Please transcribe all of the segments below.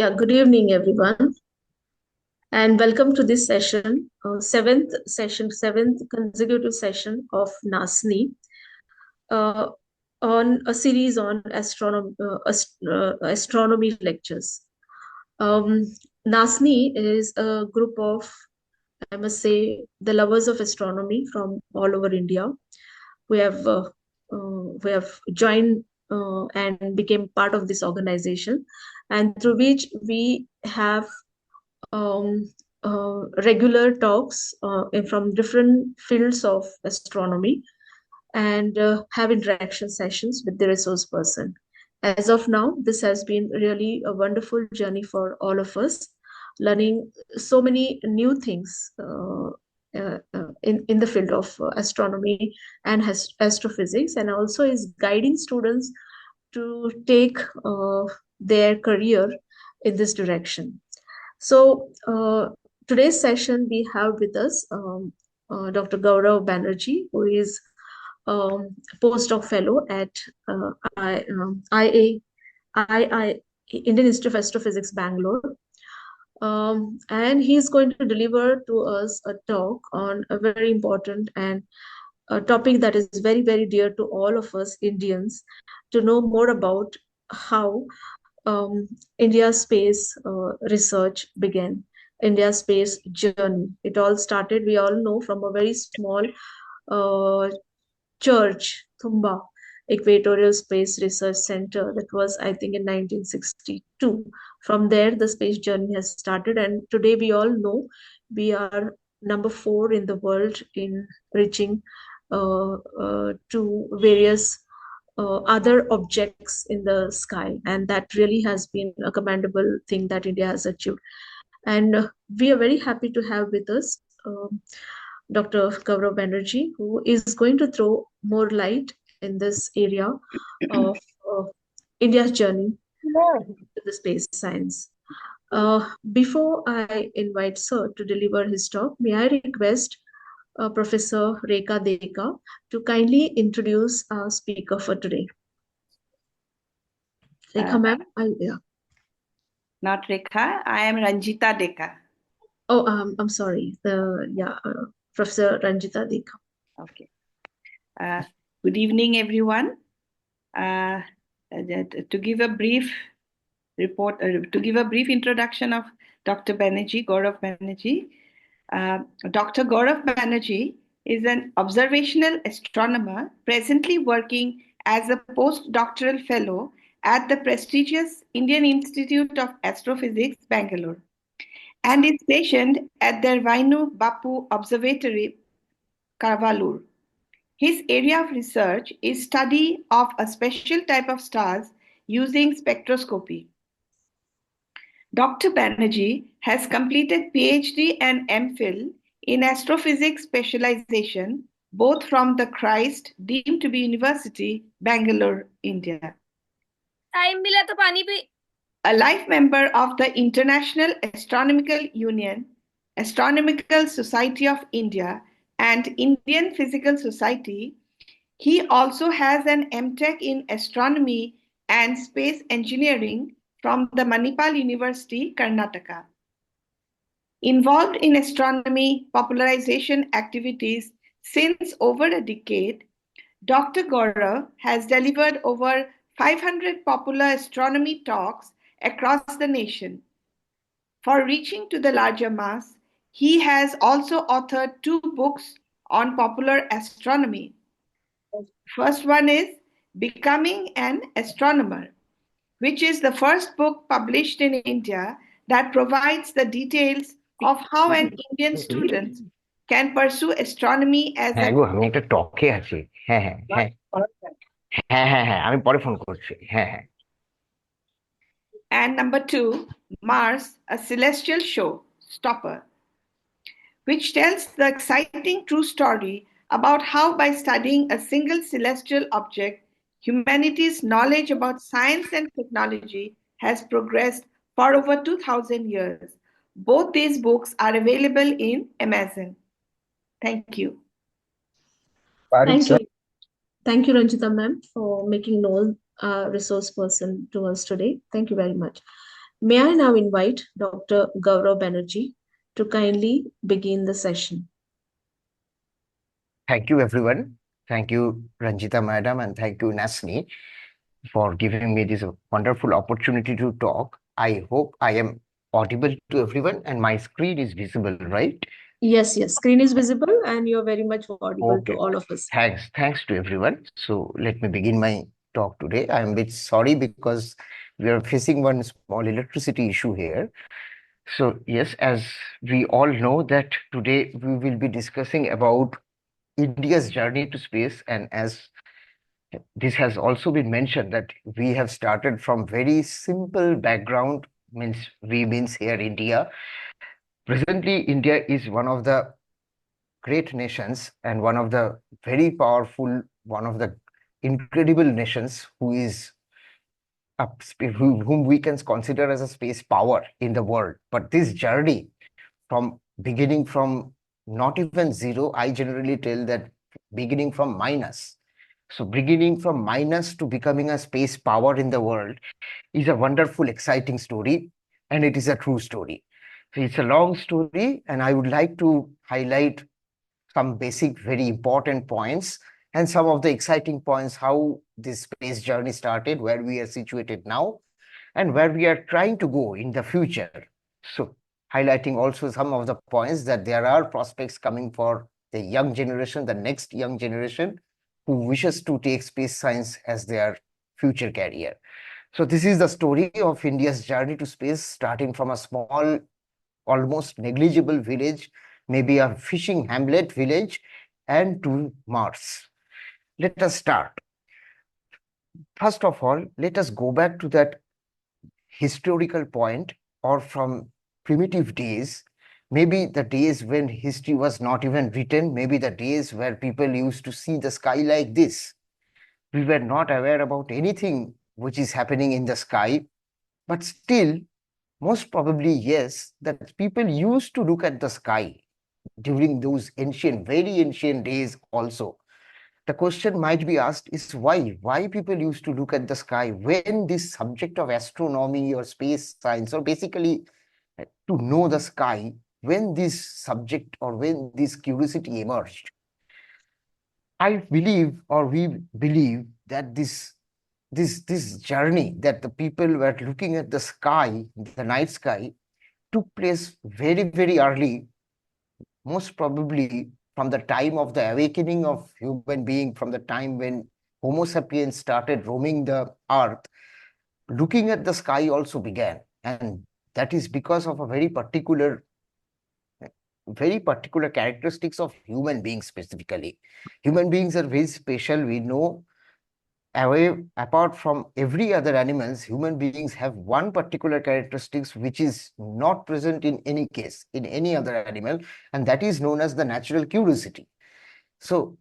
Good evening, everyone, and welcome to this session, seventh consecutive session of NASNI, uh, on a series on astronomy lectures. Um, NASNI is a group of, I must say, the lovers of astronomy from all over India. We have joined and became part of this organization, and through which we have um, regular talks from different fields of astronomy and have interaction sessions with the resource person. As of now, this has been really a wonderful journey for all of us, learning so many new things in the field of astronomy and astrophysics, and also is guiding students to take their career in this direction. So today's session we have with us Dr. Gourav Banerjee, who is Postdoc Fellow at Indian Institute of Astrophysics, Bangalore. And he's going to deliver to us a talk on a very important and a topic that is very, very dear to all of us Indians, to know more about how India's space research began, India's space journey. It all started, we all know, from a very small church, Thumba Equatorial Space Research Center. That was, I think, in 1962. From there, the space journey has started, and today we all know we are number 4 in the world in reaching to various other objects in the sky, and that really has been a commendable thing that India has achieved. And we are very happy to have with us Dr. Gorov Banerjee, who is going to throw more light in this area of India's journey to the space science. Before I invite Sir to deliver his talk, may I request Professor Rekha Deka to kindly introduce our speaker for today. Rekha ma'am, yeah. Not Rekha, I am Ranjita Deka. Oh, I'm sorry. Professor Ranjita Deka. Okay. Good evening, everyone. To give a brief report, to give a brief introduction of Dr. Banerjee, Gorov Banerjee. Dr. Gorov Banerjee is an observational astronomer presently working as a postdoctoral fellow at the prestigious Indian Institute of Astrophysics, Bengaluru, and is stationed at the Vainu Bapu Observatory, Karvalur. His area of research is study of a special type of stars using spectroscopy. Dr. Banerjee has completed PhD and MPhil in astrophysics specialization, both from the Christ deemed to be University, Bangalore, India. A life member of the International Astronomical Union, Astronomical Society of India, and Indian Physical Society, he also has an MTech in Astronomy and Space Engineering from the Manipal University, Karnataka. Involved in astronomy popularization activities since over a decade, Dr. Gourav has delivered over 500 popular astronomy talks across the nation. For reaching to the larger mass, he has also authored 2 books on popular astronomy. First one is Becoming an Astronomer, which is the first book published in India that provides the details of how an Indian student can pursue astronomy as a... আমি একটা টকে আছি। আমি পরে phone করছি। And number 2, Mars, a Celestial Show, Stopper, which tells the exciting true story about how by studying a single celestial object, humanity's knowledge about science and technology has progressed for over 2,000 years. Both these books are available in Amazon. Thank you. Thank you, Ranjita ma'am, for making known resource person to us today. Thank you very much. May I now invite Dr. Gourav Banerjee to kindly begin the session. Thank you, everyone. Thank you, Ranjita Madam, and thank you, NASNI, for giving me this wonderful opportunity to talk. I hope I am audible to everyone and my screen is visible, right? Yes, yes, screen is visible and you're very much audible to Okay. all of us. Thanks to everyone. So let me begin my talk today. I am a bit sorry because we are facing one small electricity issue here. So yes, as we all know that today we will be discussing about India's journey to space, and as this has also been mentioned that we have started from very simple background, means we means here India. Presently, India is one of the great nations and one of the very powerful, one of the incredible nations who is whom we can consider as a space power in the world. But this journey from beginning from not even zero, I generally tell that beginning from minus. So beginning from minus to becoming a space power in the world is a wonderful, exciting story, and it is a true story. So it's a long story, and I would like to highlight some basic, very important points and some of the exciting points how this space journey started, where we are situated now, and where we are trying to go in the future. So, highlighting also some of the points that there are prospects coming for the young generation, the next young generation who wishes to take space science as their future career. So, this is the story of India's journey to space, starting from a small, almost negligible village, maybe a fishing hamlet village, and to Mars. Let us start. First of all, let us go back to that historical point, or from primitive days, maybe the days when history was not even written, maybe the days where people used to see the sky like this. We were not aware about anything which is happening in the sky, but still, most probably, yes, that people used to look at the sky during those ancient, very ancient days also. The question might be asked is why people used to look at the sky when this subject of astronomy or space science, or basically to know the sky, when this subject or when this curiosity emerged. I believe, or we believe, that this journey that the people were looking at the sky, the night sky, took place very, very early, most probably from the time of the awakening of human being, from the time when Homo sapiens started roaming the earth, looking at the sky also began. And that is because of a very particular characteristics of human beings specifically. Human beings are very special. We know, away apart from every other animals, human beings have one particular characteristics which is not present in any case in any other animal, and that is known as the natural curiosity. So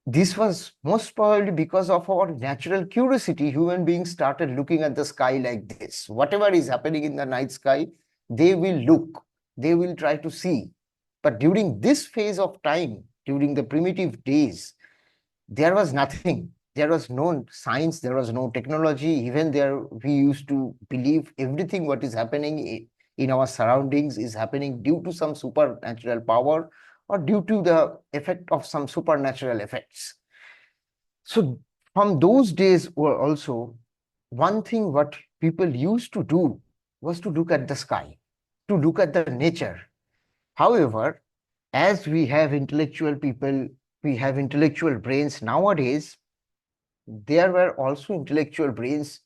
this was most probably because of our natural curiosity. Human beings started looking at the sky like this. Whatever is happening in the night sky, they will look, they will try to see. But during this phase of time, during the primitive days, there was nothing. There was no science, there was no technology. Even there, we used to believe everything what is happening in our surroundings is happening due to some supernatural power or due to the effect of some supernatural effects. So from those days were also, one thing what people used to do was to look at the sky, to look at the nature. However, as we have intellectual people, we have intellectual brains nowadays, there were also intellectual brains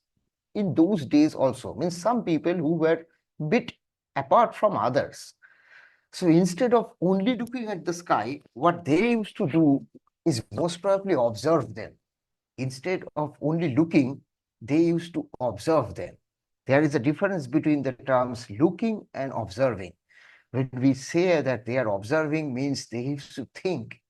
in those days also. Means some people who were bit apart from others. So instead of only looking at the sky, what they used to do is most probably observe them. Instead of only looking, they used to observe them. There is a difference between the terms looking and observing. When we say that they are observing, means they used to think,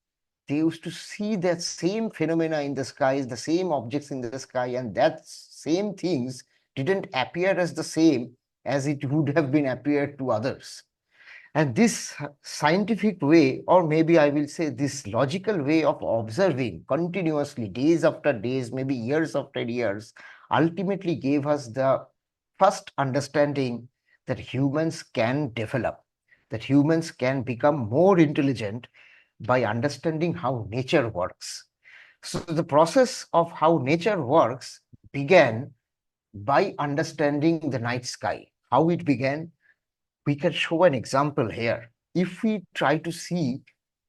they used to see that same phenomena in the skies, the same objects in the sky, and that same things didn't appear as the same as it would have been appeared to others. And this scientific way, or maybe I will say this logical way of observing continuously, days after days, maybe years after years, ultimately gave us the first understanding that humans can develop, that humans can become more intelligent by understanding how nature works. So the process of how nature works began by understanding the night sky. How it began, we can show an example here. If we try to see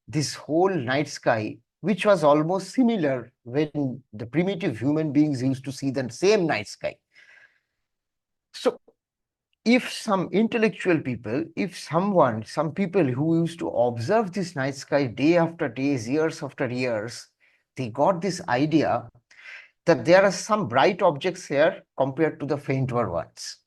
this whole night sky, which was almost similar when the primitive human beings used to see the same night sky. So if some intellectual people, some people who used to observe this night sky day after days, years after years, they got this idea that there are some bright objects here compared to the fainter ones.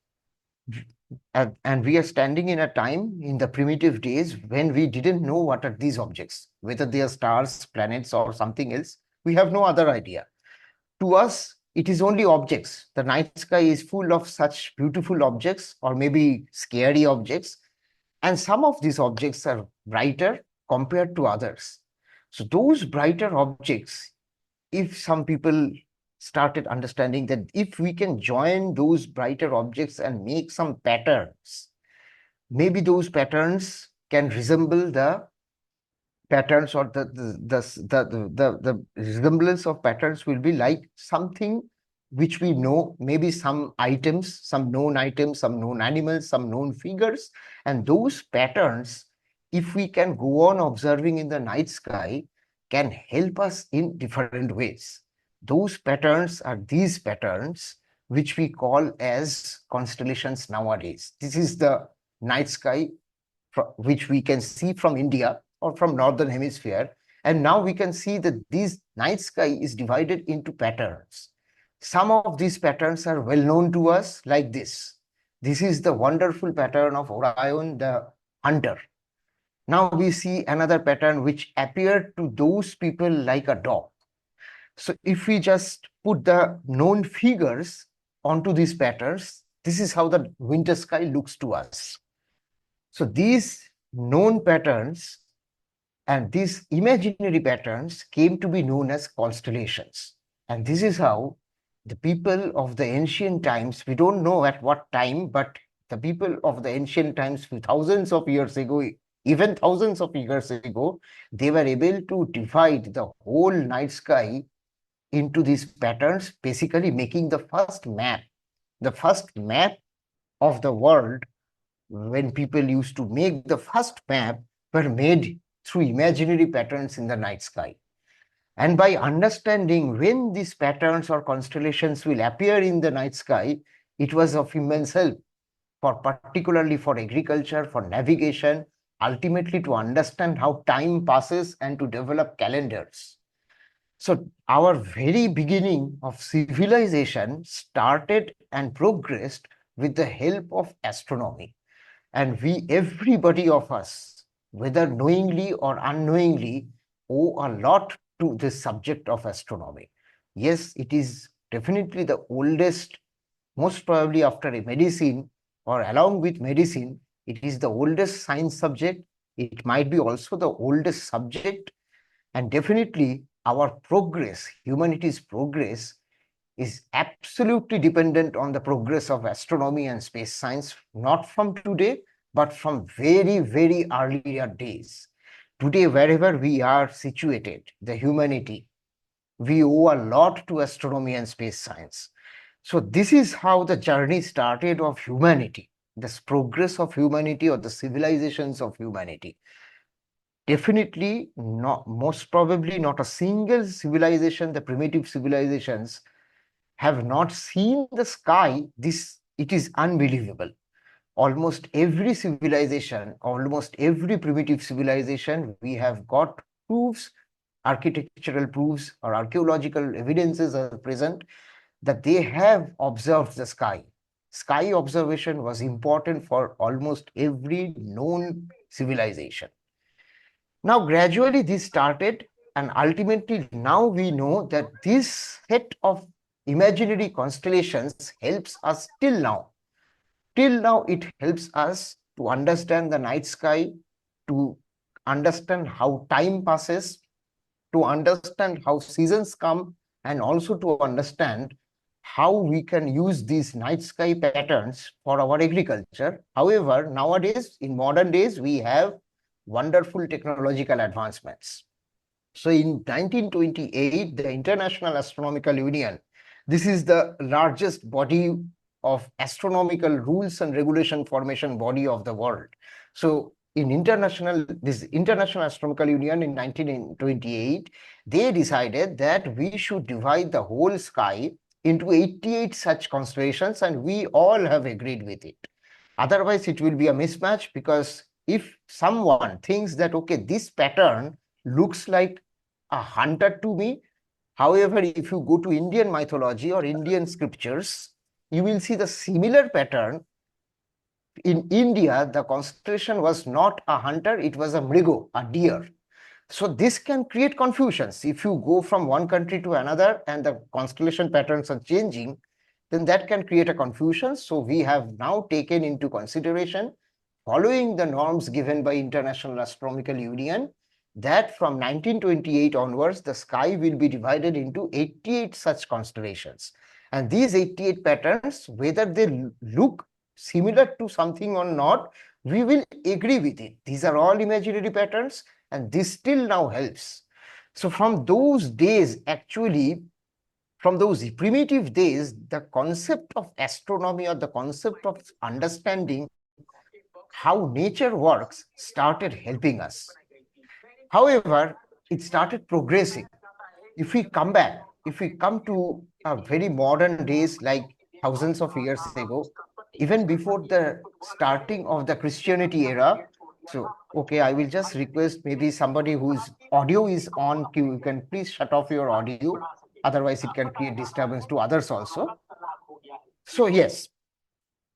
And we are standing in a time in the primitive days when we didn't know what are these objects, whether they are stars, planets, or something else. We have no other idea. To us, it is only objects. The night sky is full of such beautiful objects or maybe scary objects. And some of these objects are brighter compared to others. So those brighter objects, if some people started understanding that if we can join those brighter objects and make some patterns, maybe those patterns can resemble the patterns, or the resemblance of patterns will be like something which we know, maybe some items, some known items, some known animals, some known figures. And those patterns, if we can go on observing in the night sky, can help us in different ways. Those patterns are these patterns which we call as constellations nowadays. This is the night sky which we can see from India or from northern hemisphere. And now we can see that this night sky is divided into patterns. Some of these patterns are well known to us, like this. This is the wonderful pattern of Orion the hunter. Now we see another pattern which appeared to those people like a dog. So if we just put the known figures onto these patterns, this is how the winter sky looks to us. So these known patterns and these imaginary patterns came to be known as constellations. And this is how the people of the ancient times, we don't know at what time, but the people of the ancient times, thousands of years ago, even thousands of years ago, they were able to divide the whole night sky into these patterns, basically making the first map. The first map of the world, when people used to make the first map, were made through imaginary patterns in the night sky. And by understanding when these patterns or constellations will appear in the night sky, it was of immense help, particularly for agriculture, for navigation, ultimately to understand how time passes and to develop calendars. So our very beginning of civilization started and progressed with the help of astronomy. And everybody of us, whether knowingly or unknowingly, owe a lot to this subject of astronomy. Yes, it is definitely the oldest, most probably after medicine or along with medicine, it is the oldest science subject. It might be also the oldest subject. And definitely our progress, humanity's progress, is absolutely dependent on the progress of astronomy and space science, not from today, but from very, very earlier days. Today, wherever we are situated, the humanity, we owe a lot to astronomy and space science. So this is how the journey started of humanity, this progress of humanity or the civilizations of humanity. Definitely not, most probably not a single civilization, the primitive civilizations, have not seen the sky. It is unbelievable. Almost every civilization, almost every primitive civilization, we have got proofs, architectural proofs or archaeological evidences are present that they have observed the sky. Sky observation was important for almost every known civilization. Now, gradually this started, and ultimately now we know that this set of imaginary constellations helps us till now. Till now, it helps us to understand the night sky, to understand how time passes, to understand how seasons come, and also to understand how we can use these night sky patterns for our agriculture. However, nowadays, in modern days, we have wonderful technological advancements. So in 1928, the International Astronomical Union, this is the largest body of astronomical rules and regulation formation body of the world. So this International Astronomical Union in 1928, they decided that we should divide the whole sky into 88 such constellations, and we all have agreed with it. Otherwise, it will be a mismatch, because if someone thinks that, okay, this pattern looks like a hunter to me. However, if you go to Indian mythology or Indian scriptures, you will see the similar pattern. In India, the constellation was not a hunter, it was a mrigo, a deer. So this can create confusions. If you go from one country to another and the constellation patterns are changing, then that can create a confusion. So we have now taken into consideration, following the norms given by International Astronomical Union, that from 1928 onwards, the sky will be divided into 88 such constellations. And these 88 patterns, whether they look similar to something or not, we will agree with it. These are all imaginary patterns, and this still now helps. So from those days, actually, from those primitive days, the concept of astronomy or the concept of understanding how nature works started helping us. However, it started progressing. If we come back, if we come to very modern days, like thousands of years ago, even before the starting of the Christianity era, so, okay, I will just request maybe somebody whose audio is on, you can please shut off your audio. Otherwise, it can create disturbance to others also. So, yes,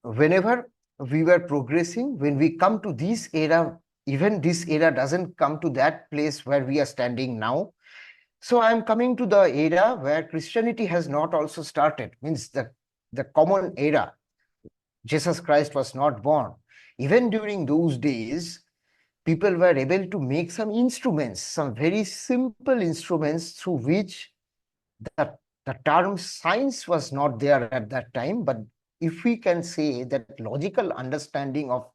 whenever we were progressing, when we come to this era, even this era doesn't come to that place where we are standing now. So I am coming to the era where Christianity has not also started, means the common era. Jesus Christ was not born. Even during those days, people were able to make some instruments, some very simple instruments through which the, the term science was not there at that time. But if we can say that logical understanding of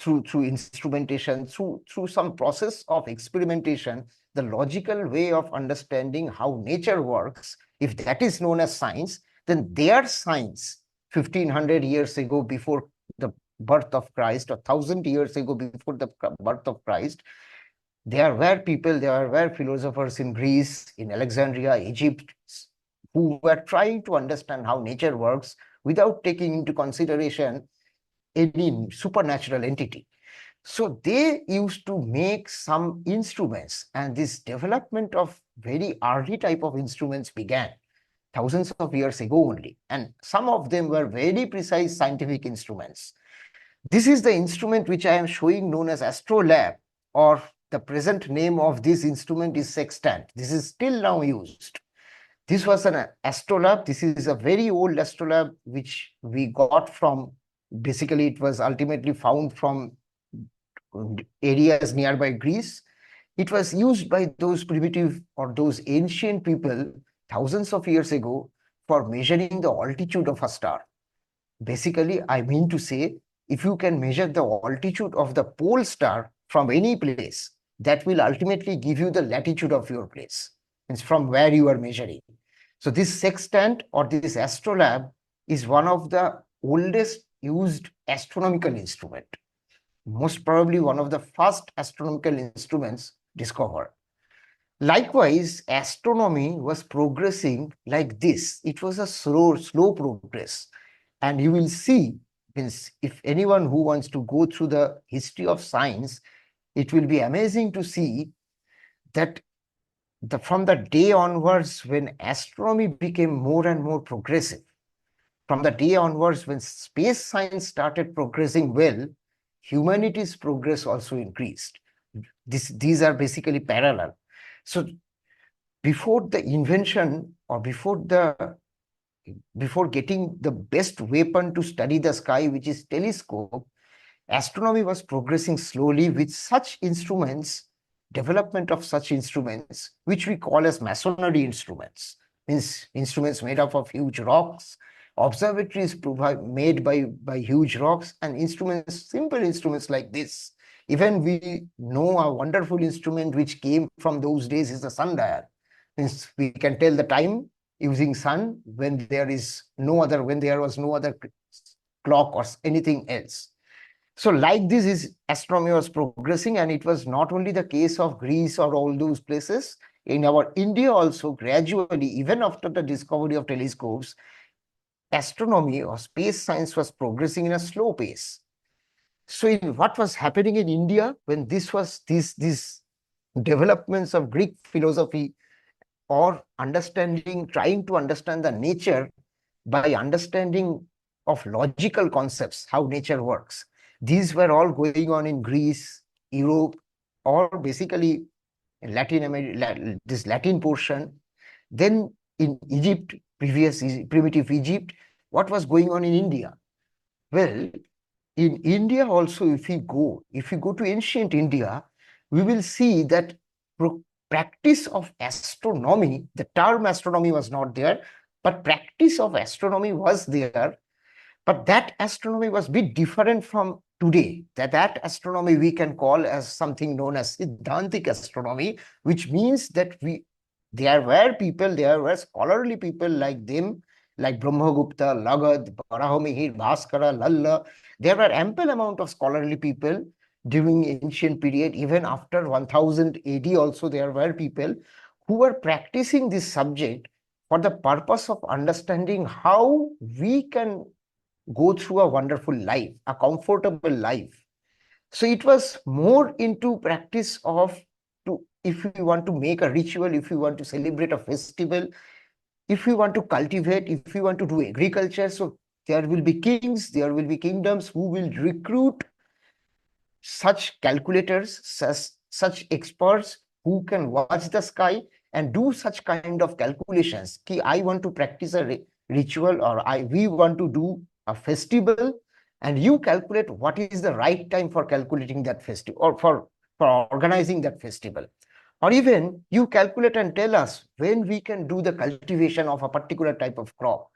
through instrumentation, through some process of experimentation, the logical way of understanding how nature works, if that is known as science, then their science 1500 years ago, before the birth of Christ, or 1000 years ago before the birth of Christ, there were people, there were philosophers in Greece, in Alexandria, Egypt, who were trying to understand how nature works without taking into consideration any supernatural entity. So they used to make some instruments, and this development of very early type of instruments began thousands of years ago only. And some of them were very precise scientific instruments. This is the instrument which I am showing, known as astrolabe, or the present name of this instrument is sextant. This is still now used. This was an astrolabe. This is a very old astrolabe which we got from, basically it was ultimately found from areas nearby Greece. It was used by those primitive or those ancient people thousands of years ago for measuring the altitude of a star. Basically, I mean to say, if you can measure the altitude of the pole star from any place, that will ultimately give you the latitude of your place. It's from where you are measuring. So this sextant or this astrolabe is one of the oldest used astronomical instrument. Most probably one of the first astronomical instruments discovered. Likewise, astronomy was progressing like this. It was a slow progress. And you will see, if anyone who wants to go through the history of science, it will be amazing to see that from the day onwards when astronomy became more and more progressive, from the day onwards when space science started progressing well, humanity's progress also increased. These are basically parallel. So before the invention, or before getting the best weapon to study the sky, which is telescope, astronomy was progressing slowly with such instruments, development of such instruments, which we call as masonry instruments. means instruments made up of huge rocks, observatories made by huge rocks, and instruments, simple instruments like this. Even we know a wonderful instrument which came from those days is the sundial. Means we can tell the time using sun when there was no other clock or anything else. So like this is astronomy was progressing, and it was not only the case of Greece or all those places. In our India also, gradually, even after the discovery of telescopes, astronomy or space science was progressing in a slow pace. So in what was happening in India when these developments of Greek philosophy or trying to understand the nature by understanding of logical concepts, how nature works. These were all going on in Greece, Europe, or basically Latin America, this Latin portion. Then in Egypt, primitive Egypt, what was going on in India? Well, in India also, if we go to ancient India, we will see that practice of astronomy, the term astronomy was not there, but practice of astronomy was there. But that astronomy was a bit different from today. That astronomy we can call as something known as Siddhantic astronomy, which means that there were scholarly people like them, like Brahmagupta, Lagad, Varahamihir, Bhaskara, Lalla. There were ample amount of scholarly people during ancient period. Even after 1000 AD also there were people who were practicing this subject for the purpose of understanding how we can go through a wonderful life, a comfortable life. So it was more into practice of, if we want to make a ritual, if we want to celebrate a festival, if we want to cultivate, if we want to do agriculture. So there will be kings, there will be kingdoms who will recruit such calculators, such experts who can watch the sky and do such kind of calculations. I want to practice a ritual, or we want to do a festival, and you calculate what is the right time for calculating that festival, or for organizing that festival. Or even you calculate and tell us when we can do the cultivation of a particular type of crop,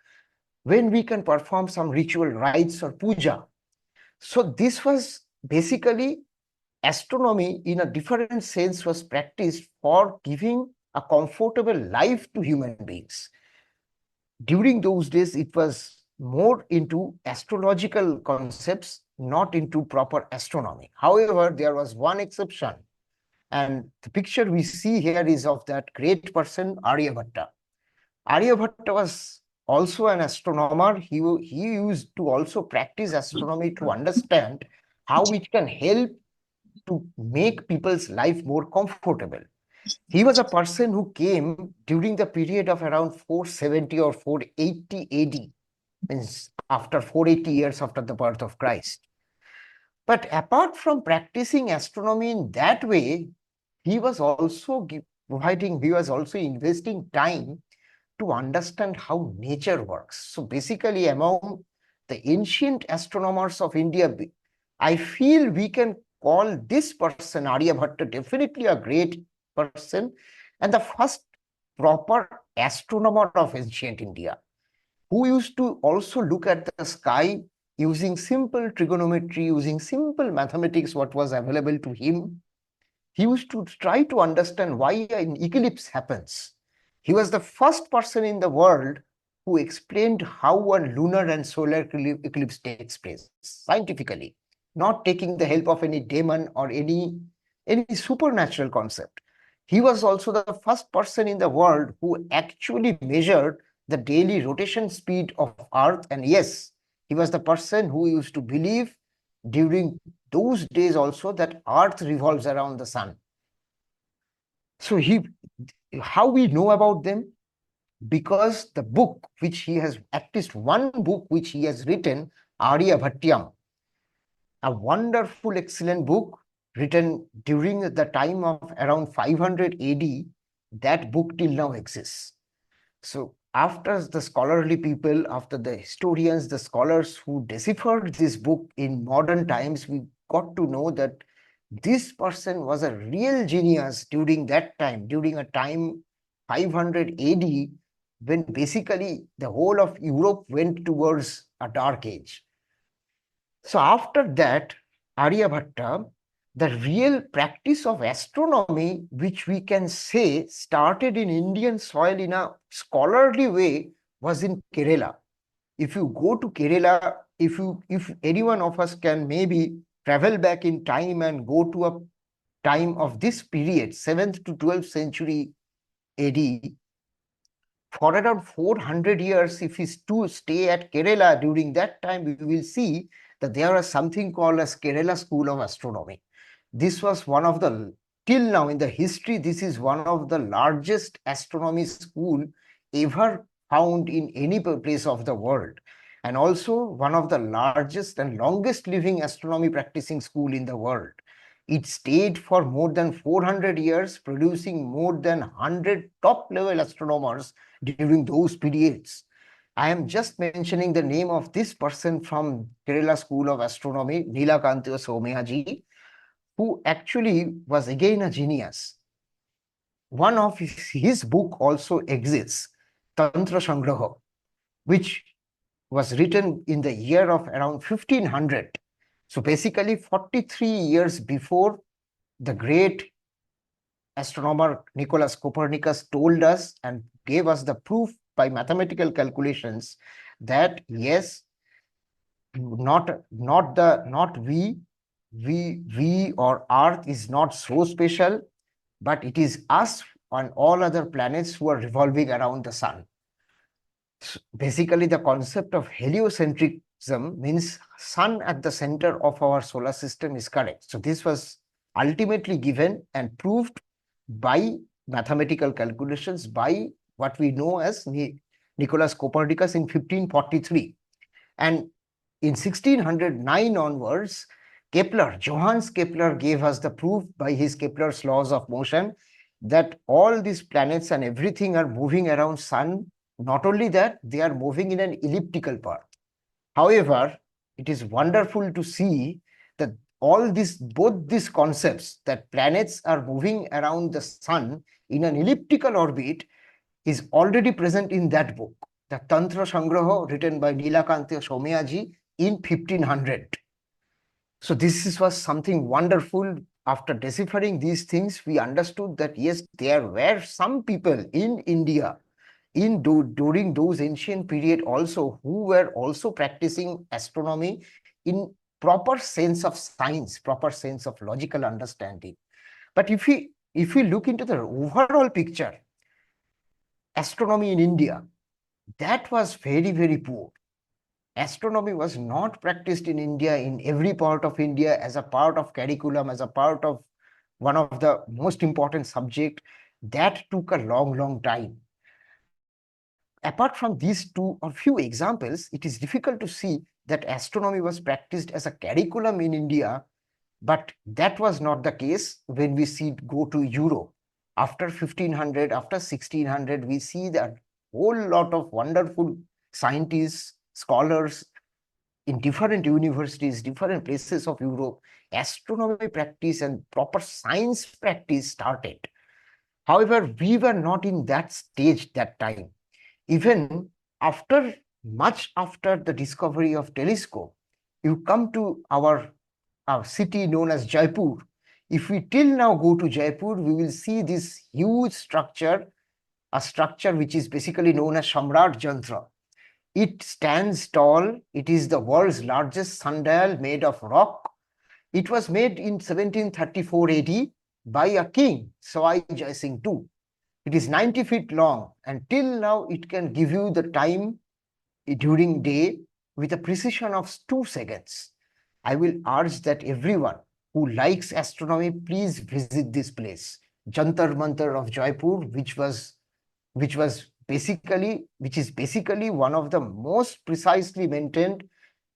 when we can perform some ritual rites or puja. So this was basically astronomy in a different sense was practiced for giving a comfortable life to human beings. During those days, it was more into astrological concepts, not into proper astronomy. However, there was one exception. And the picture we see here is of that great person, Aryabhata. Aryabhata was also an astronomer. He used to also practice astronomy to understand how it can help to make people's life more comfortable. He was a person who came during the period of around 470 or 480 AD, means after 480 years after the birth of Christ. But apart from practicing astronomy in that way, he was also investing time to understand how nature works. So basically, among the ancient astronomers of India, I feel we can call this person, Aryabhatta, definitely a great person and the first proper astronomer of ancient India, who used to also look at the sky using simple trigonometry, using simple mathematics, what was available to him. He used to try to understand why an eclipse happens. He was the first person in the world who explained how a lunar and solar eclipse takes place scientifically, not taking the help of any demon or any supernatural concept. He was also the first person in the world who actually measured the daily rotation speed of Earth. And yes, he was the person who used to believe during those days also that Earth revolves around the sun. So how we know about them? Because the book which he has, at least one book which he has written, Aryabhatyam, a wonderful, excellent book written during the time of around 500 AD, that book till now exists. So after the scholarly people, after the historians, the scholars who deciphered this book in modern times, we got to know that this person was a real genius during that time, during a time 500 AD. when basically the whole of Europe went towards a dark age. So after that, Aryabhata, the real practice of astronomy, which we can say started in Indian soil in a scholarly way, was in Kerala. If you go to Kerala, if any one of us can maybe travel back in time and go to a time of this period, 7th to 12th century AD, for around 400 years, if we to stay at Kerala during that time, we will see that there is something called as Kerala School of Astronomy. This was one of the, till now in the history, this is one of the largest astronomy school ever found in any place of the world, and also one of the largest and longest living astronomy practicing school in the world. It stayed for more than 400 years, producing more than 100 top level astronomers during those periods. I am just mentioning the name of this person from Kerala School of Astronomy, Nilakantha Somayaji, who actually was again a genius. One of his book also exists, Tantra Sangraha, which was written in the year of around 1500. So basically 43 years before the great astronomer Nicholas Copernicus told us and gave us the proof by mathematical calculations that yes, not we or Earth is not so special, but it is us and all other planets who are revolving around the sun. So basically, the concept of heliocentrism means sun at the center of our solar system is correct. So this was ultimately given and proved by mathematical calculations by what we know as Nicholas Copernicus in 1543. And in 1609 onwards, Johannes Kepler gave us the proof by his Kepler's laws of motion that all these planets and everything are moving around sun. Not only that, they are moving in an elliptical path. However, it is wonderful to see that both these concepts, that planets are moving around the sun in an elliptical orbit, is already present in that book, the Tantra Sangraha, written by Nilakantha Somayaji in 1500. So this was something wonderful. After deciphering these things, we understood that yes, there were some people in India during those ancient period also who were also practicing astronomy in proper sense of science, proper sense of logical understanding. But if we look into the overall picture, astronomy in India, that was very, very poor. Astronomy was not practiced in India, in every part of India, as a part of curriculum, as a part of one of the most important subject. That took a long, long time. Apart from these two or few examples, it is difficult to see that astronomy was practiced as a curriculum in India, but that was not the case when we go to Europe. After 1500, after 1600, we see that whole lot of wonderful scientists, scholars in different universities, different places of Europe, astronomy practice and proper science practice started. However, we were not in that stage that time. Even much after the discovery of telescope, you come to our city known as Jaipur. If we till now go to Jaipur, we will see this huge structure, a structure which is basically known as Samrat Jantra. It stands tall. It is the world's largest sundial made of rock. It was made in 1734 AD by a king, Sawai Jai Singh II. It is 90 feet long, and till now it can give you the time during day with a precision of 2 seconds. I will urge that everyone who likes astronomy, please visit this place, Jantar Mantar of Jaipur, which is basically one of the most precisely maintained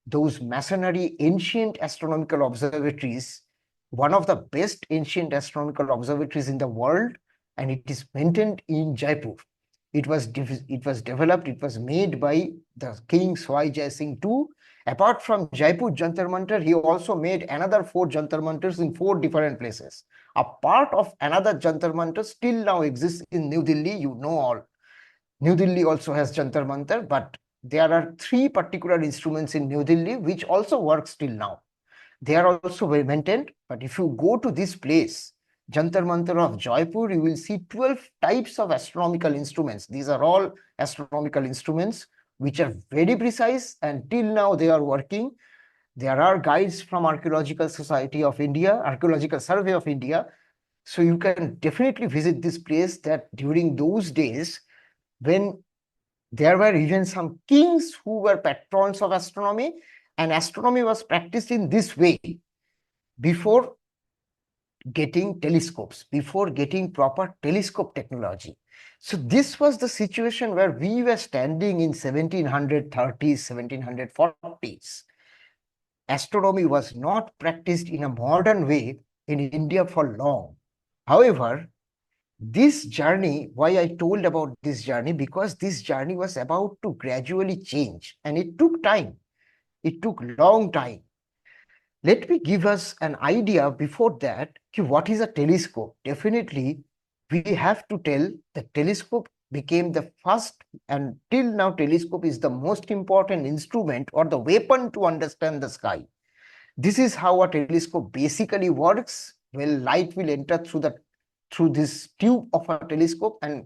those masonry ancient astronomical observatories, one of the best ancient astronomical observatories in the world, and it is maintained in Jaipur. It was developed, it was made by the King Sawai Jai Singh II. Apart from Jaipur Jantar Mantar, he also made another 4 Jantar Mantars in 4 different places. A part of another Jantar Mantar still now exists in New Delhi, you know all. New Delhi also has Jantar Mantar, but there are 3 particular instruments in New Delhi which also work still now. They are also well maintained, but if you go to this place, Jantar Mantar of Jaipur, you will see 12 types of astronomical instruments. These are all astronomical instruments which are very precise, and till now they are working. There are guides from Archaeological Society of India, Archaeological Survey of India. So you can definitely visit this place, that during those days when there were even some kings who were patrons of astronomy, and astronomy was practiced in this way before getting telescopes, before getting proper telescope technology. So this was the situation where we were standing in 1730s, 1740s. Astronomy was not practiced in a modern way in India for long. However, this journey, why I told about this journey, because this journey was about to gradually change, and it took time. It took long time. Let me give us an idea before that, what is a telescope? Definitely, we have to tell that telescope became the first, and till now telescope is the most important instrument or the weapon to understand the sky. This is how a telescope basically works. Well, light will enter through this tube of a telescope and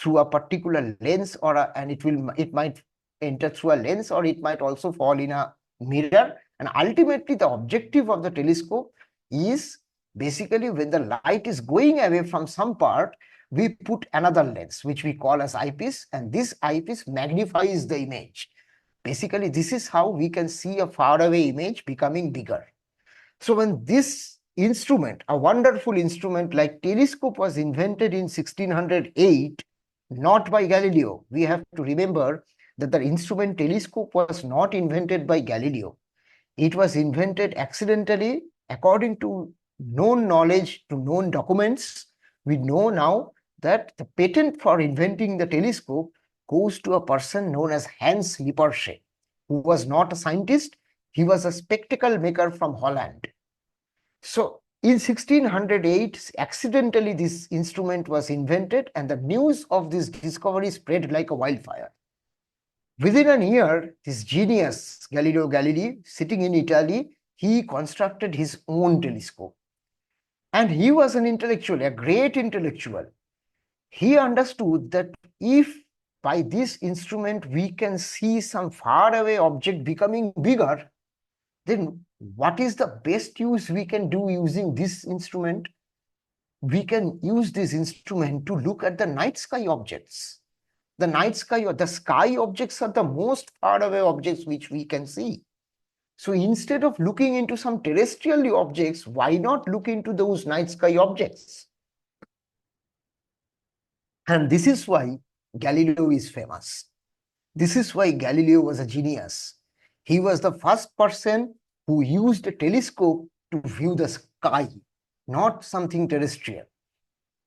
through a particular lens, and it might enter through a lens, or it might also fall in a mirror. And ultimately the objective of the telescope is basically, when the light is going away from some part, we put another lens which we call as eyepiece, and this eyepiece magnifies the image. Basically, this is how we can see a faraway image becoming bigger. So when this instrument, a wonderful instrument like telescope, was invented in 1608, not by Galileo. We have to remember that the instrument telescope was not invented by Galileo. It was invented accidentally according to known knowledge, to known documents. We know now that the patent for inventing the telescope goes to a person known as Hans Lippershey, who was not a scientist. He was a spectacle maker from Holland. So in 1608, accidentally this instrument was invented, and the news of this discovery spread like a wildfire. Within a year, this genius, Galileo Galilei, sitting in Italy, he constructed his own telescope. And he was an intellectual, a great intellectual. He understood that if by this instrument we can see some faraway object becoming bigger, then what is the best use we can do using this instrument? We can use this instrument to look at the night sky objects. The night sky, or the sky objects, are the most faraway objects which we can see. So instead of looking into some terrestrial objects, why not look into those night sky objects? And this is why Galileo is famous. This is why Galileo was a genius. He was the first person who used a telescope to view the sky, not something terrestrial.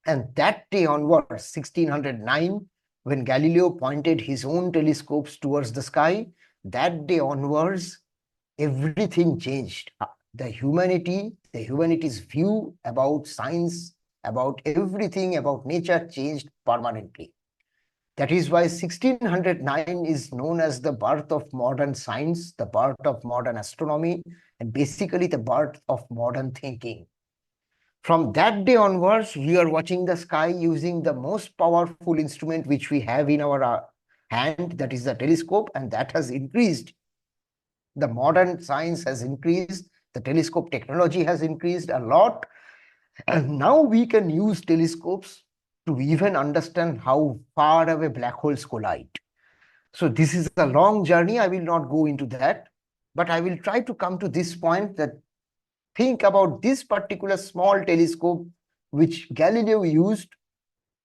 And that day onwards, 1609, when Galileo pointed his own telescopes towards the sky, that day onwards, everything changed. The humanity's view about science, about everything, about nature changed permanently. That is why 1609 is known as the birth of modern science, the birth of modern astronomy, and basically the birth of modern thinking. From that day onwards, we are watching the sky using the most powerful instrument which we have in our hand, that is the telescope, and that has increased. The modern science has increased, the telescope technology has increased a lot, and now we can use telescopes to even understand how far away black holes collide. So this is a long journey. I will not go into that, but I will try to come to this point, that think about this particular small telescope which Galileo used,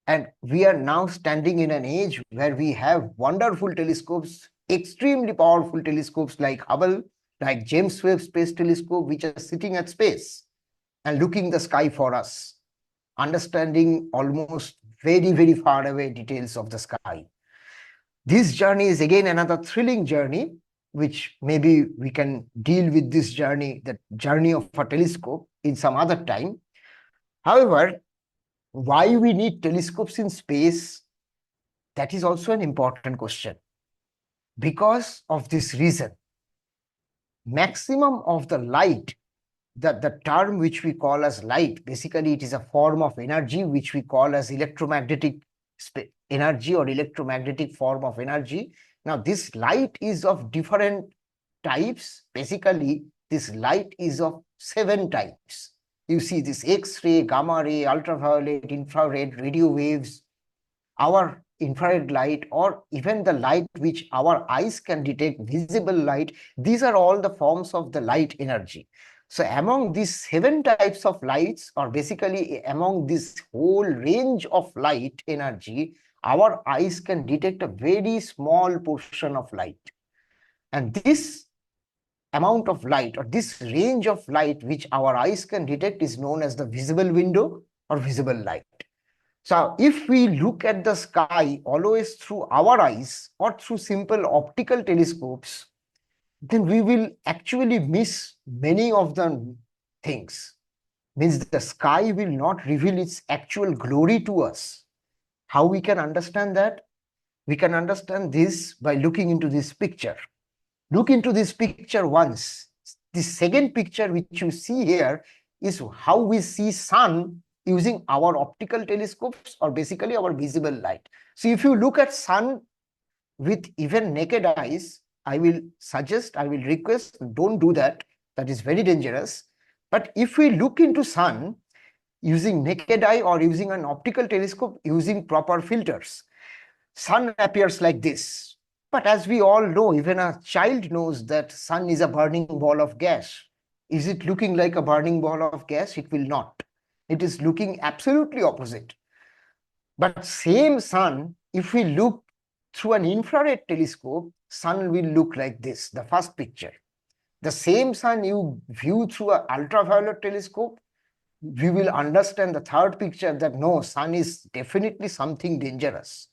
and we are now standing in an age where we have wonderful telescopes, extremely powerful telescopes like Hubble, like James Webb Space Telescope, which are sitting at space and looking the sky for us, understanding almost very, very far away details of the sky. This journey is again another thrilling journey, which maybe we can deal with this journey, the journey of a telescope, in some other time. However, why we need telescopes in space? That is also an important question. Because of this reason, maximum of the light, the term which we call as light, basically it is a form of energy which we call as electromagnetic energy or electromagnetic form of energy. Now this light is of different types. Basically this light is of 7 types. You see this X-ray, gamma ray, ultraviolet, infrared, radio waves, our infrared light, or even the light which our eyes can detect, visible light. These are all the forms of the light energy. So among these 7 types of lights, or basically among this whole range of light energy, our eyes can detect a very small portion of light. And this amount of light, or this range of light which our eyes can detect, is known as the visible window or visible light. So if we look at the sky always through our eyes or through simple optical telescopes, then we will actually miss many of the things. Means the sky will not reveal its actual glory to us. How we can understand that? We can understand this by looking into this picture. Look into this picture once. The second picture which you see here is how we see sun using our optical telescopes, or basically our visible light. So if you look at sun with even naked eyes, I will suggest, I will request, don't do that. That is very dangerous. But if we look into sun using naked eye or using an optical telescope using proper filters, sun appears like this. But as we all know, even a child knows that sun is a burning ball of gas. Is it looking like a burning ball of gas? It will not. It is looking absolutely opposite. But same sun, if we look through an infrared telescope, sun will look like this, the first picture. The same sun you view through an ultraviolet telescope, we will understand the third picture that no, sun is definitely something dangerous.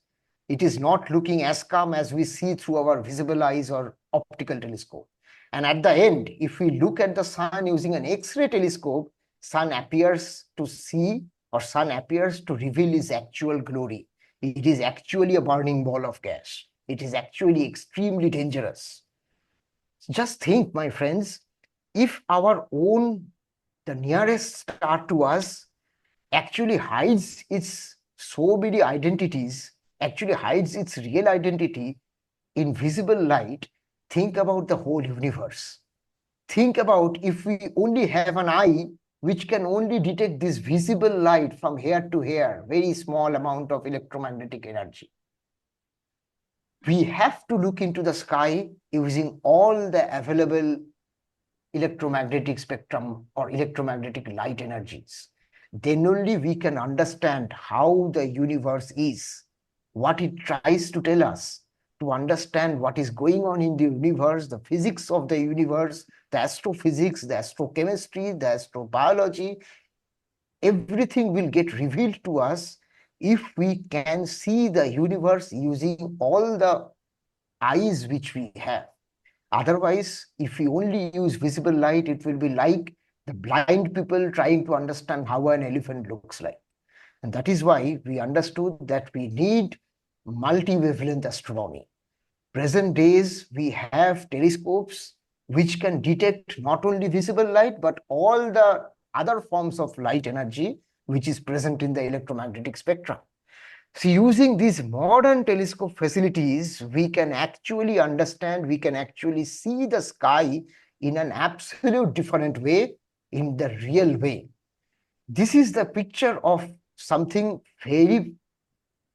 It is not looking as calm as we see through our visible eyes or optical telescope. And at the end, if we look at the sun using an X-ray telescope, sun appears to see, or sun appears to reveal its actual glory. It is actually a burning ball of gas. It is actually extremely dangerous. Just think, my friends, if our own, the nearest star to us, actually hides its so many identities, actually hides its real identity in visible light, think about the whole universe. Think about if we only have an eye which can only detect this visible light from here to here, very small amount of electromagnetic energy. We have to look into the sky using all the available electromagnetic spectrum or electromagnetic light energies. Then only we can understand how the universe is, what it tries to tell us, to understand what is going on in the universe, the physics of the universe, the astrophysics, the astrochemistry, the astrobiology. Everything will get revealed to us if we can see the universe using all the eyes which we have. Otherwise, if we only use visible light, it will be like the blind people trying to understand how an elephant looks like. And that is why we understood that we need multi-wavelength astronomy. Present days, we have telescopes which can detect not only visible light, but all the other forms of light energy which is present in the electromagnetic spectrum. So using these modern telescope facilities, we can actually understand, we can actually see the sky in an absolute different way, in the real way. This is the picture of something very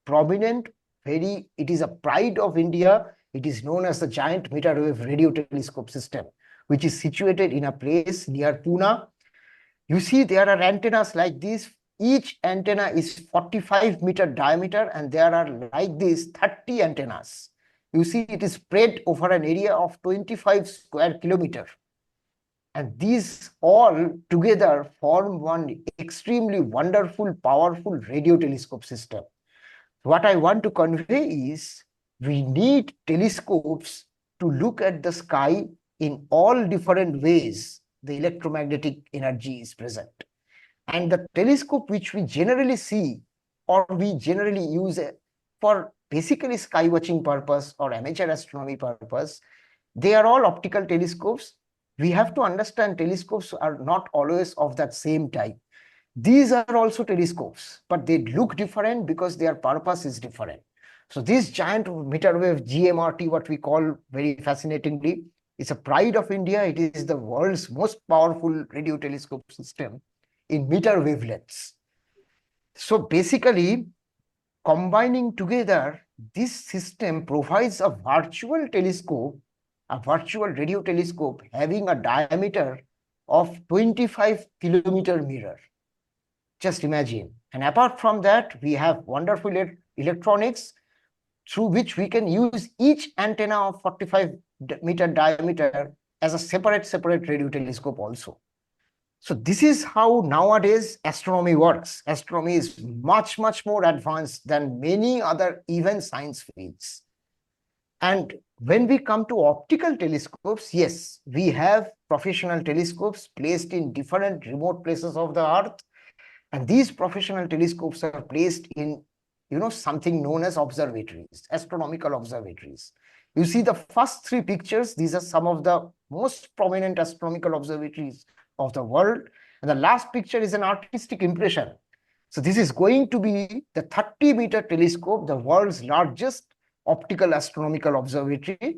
prominent, it is a pride of India. It is known as the Giant Meter Wave Radio Telescope System, which is situated in a place near Pune. You see, there are antennas like this. Each antenna is 45-meter diameter, and there are like this 30 antennas. You see, it is spread over an area of 25 square kilometer. And these all together form one extremely wonderful, powerful radio telescope system. What I want to convey is we need telescopes to look at the sky in all different ways. The electromagnetic energy is present. And the telescope which we generally see, or we generally use for basically sky watching purpose or amateur astronomy purpose, they are all optical telescopes. We have to understand telescopes are not always of that same type. These are also telescopes, but they look different because their purpose is different. So this giant meter wave GMRT, what we call very fascinatingly, is a pride of India. It is the world's most powerful radio telescope system in meter wavelengths. So basically, combining together, this system provides a virtual telescope, a virtual radio telescope having a diameter of 25-kilometer mirror. Just imagine. And apart from that, we have wonderful electronics through which we can use each antenna of 45-meter diameter as a separate radio telescope also. So this is how nowadays astronomy works. Astronomy is much more advanced than many other even science fields. And when we come to optical telescopes, yes, we have professional telescopes placed in different remote places of the earth. And these professional telescopes are placed in, something known as observatories, astronomical observatories. You see the first three pictures, these are some of the most prominent astronomical observatories of the world. And the last picture is an artistic impression. So this is going to be the 30-meter telescope, the world's largest optical astronomical observatory,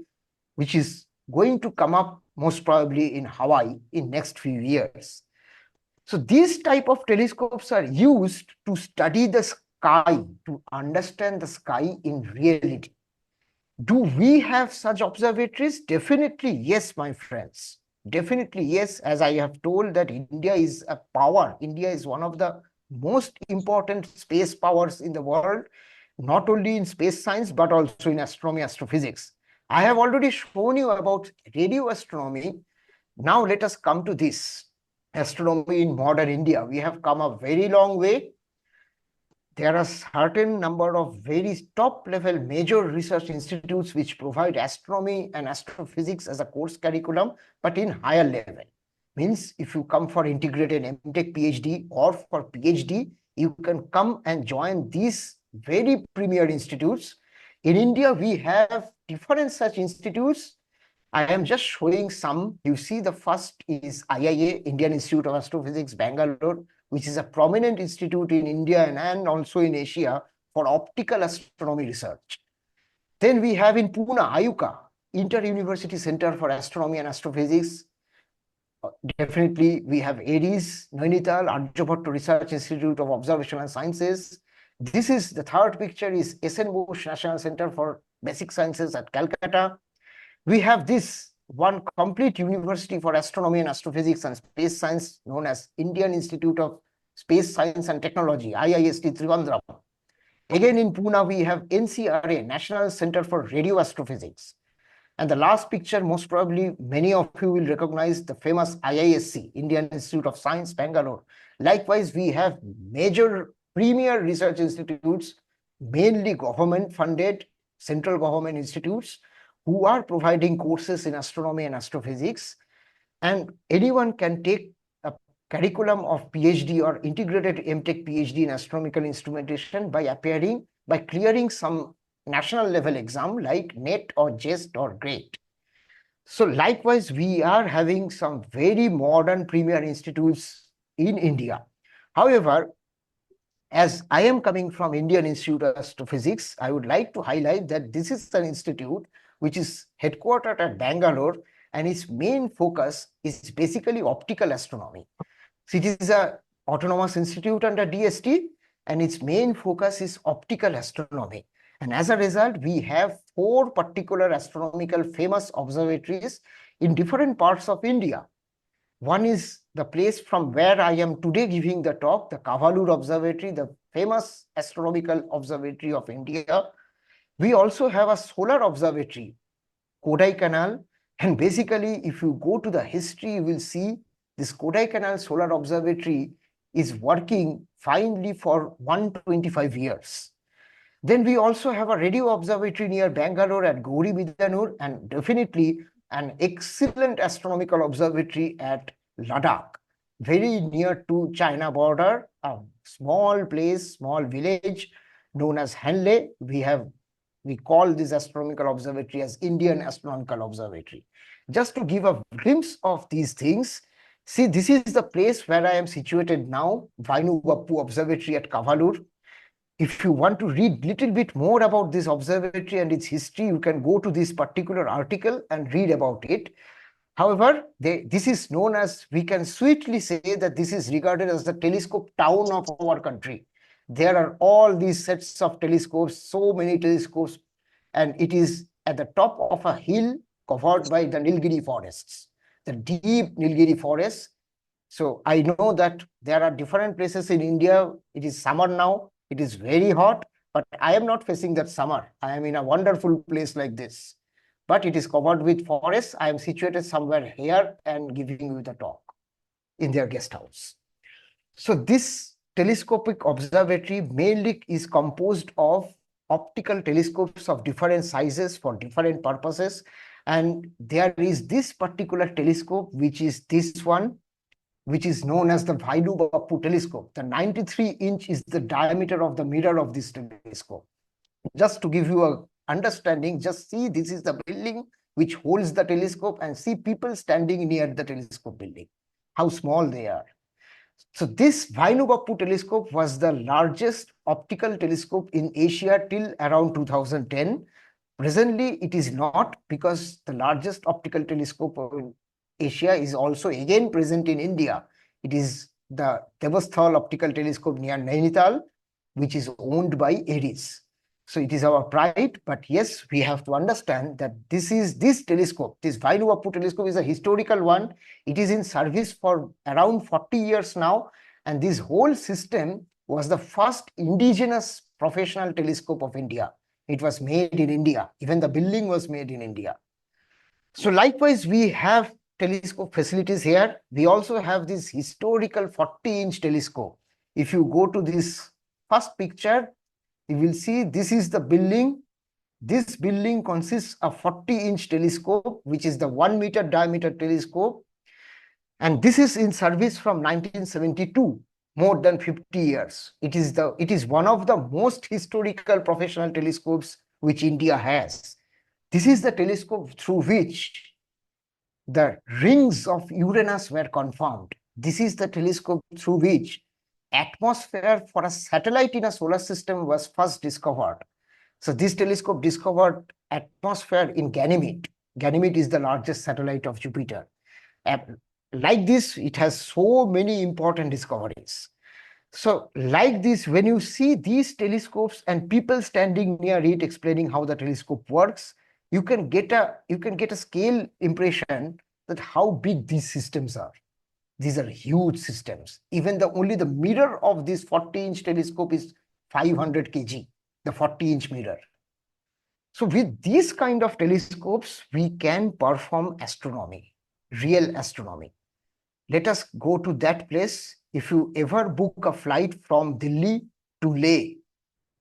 which is going to come up most probably in Hawaii in next few years. So these type of telescopes are used to study the sky, to understand the sky in reality. Do we have such observatories? Definitely yes, my friends. Definitely yes. As I have told that India is a power. India is one of the most important space powers in the world, not only in space science, but also in astronomy, astrophysics. I have already shown you about radio astronomy. Now let us come to this. Astronomy in modern India. We have come a very long way. There are certain number of very top level major research institutes which provide astronomy and astrophysics as a course curriculum, but in higher level. Means if you come for integrated MTech PhD or for PhD, you can come and join these very premier institutes. In India, we have different such institutes. I am just showing some. You see, the first is IIA, Indian Institute of Astrophysics, Bengaluru, which is a prominent institute in India and also in Asia for optical astronomy research. Then we have in Pune, IUCA, Inter-University Center for Astronomy and Astrophysics. Definitely, we have ARIES, Nainital, Aryabhata Research Institute of Observational Sciences. This is the third picture is SN Bose National Center for Basic Sciences at Calcutta. We have this one complete university for astronomy and astrophysics and space science known as Indian Institute of Space Science and Technology, IIST Trivandrum. Again in Pune, we have NCRA, National Center for Radio Astrophysics. And the last picture, most probably many of you will recognize the famous IISC, Indian Institute of Science, Bangalore. Likewise, we have major premier research institutes, mainly government-funded central government institutes, who are providing courses in astronomy and astrophysics. And anyone can take a curriculum of PhD or integrated MTech PhD in astronomical instrumentation by clearing some national level exam like NET or JEST or GRADE. So likewise, we are having some very modern premier institutes in India. However, as I am coming from Indian Institute of Astrophysics, I would like to highlight that this is an institute which is headquartered at Bangalore, and its main focus is basically optical astronomy. So it is an autonomous institute under DST, and its main focus is optical astronomy. And as a result, we have 4 particular astronomical famous observatories in different parts of India. One is the place from where I am today giving the talk, the Kavalur Observatory, the famous astronomical observatory of India. We also have a solar observatory, Kodaikanal. And basically, if you go to the history, you will see this Kodaikanal Solar Observatory is working finely for 125 years. Then we also have a radio observatory near Bangalore at Gauri Bidanur, and definitely an excellent astronomical observatory at Ladakh, very near to China border, a small place, small village known as Hanle. We have We call this astronomical observatory as Indian Astronomical Observatory. Just to give a glimpse of these things, see, this is the place where I am situated now, Vainu Bappu Observatory at Kavalur. If you want to read little bit more about this observatory and its history, you can go to this particular article and read about it. However, this is known as, we can sweetly say that this is regarded as the telescope town of our country. There are all these sets of telescopes, so many telescopes, and it is at the top of a hill covered by the Nilgiri forests, the deep Nilgiri forests. So I know that there are different places in India. It is summer now. It is very hot, but I am not facing that summer. I am in a wonderful place like this. But it is covered with forests. I am situated somewhere here and giving you the talk in their guest house. So this telescopic observatory mainly is composed of optical telescopes of different sizes for different purposes. And there is this particular telescope, which is this one, which is known as the Vainu Bappu telescope. The 93-inch is the diameter of the mirror of this telescope. Just to give you a understanding, just see, this is the building which holds the telescope, and see people standing near the telescope building, how small they are. So this Vainu Bappu telescope was the largest optical telescope in Asia till around 2010. Presently, it is not, because the largest optical telescope in Asia is also again present in India. It is the Devasthal Optical Telescope near Nainital, which is owned by Aries. So it is our pride, but yes, we have to understand that this telescope, this Vainu Bappu telescope, is a historical one. It is in service for around 40 years now, and this whole system was the first indigenous professional telescope of India. It was made in India. Even the building was made in India. So likewise, we have telescope facilities here. We also have this historical 40-inch telescope. If you go to this first picture, you will see this is the building. This building consists of 40-inch telescope, which is the 1-meter diameter telescope. And this is in service from 1972, more than 50 years. It is one of the most historical professional telescopes which India has. This is the telescope through which the rings of Uranus were confirmed. This is the telescope through which atmosphere for a satellite in a solar system was first discovered. So this telescope discovered atmosphere in Ganymede. Ganymede is the largest satellite of Jupiter. Like this, it has so many important discoveries. So like this, when you see these telescopes and people standing near it explaining how the telescope works, you can get a scale impression that how big these systems are. These are huge systems. Even only the mirror of this 40-inch telescope is 500 kg, the 40-inch mirror. So with these kind of telescopes, we can perform astronomy, real astronomy. Let us go to that place. If you ever book a flight from Delhi to Leh,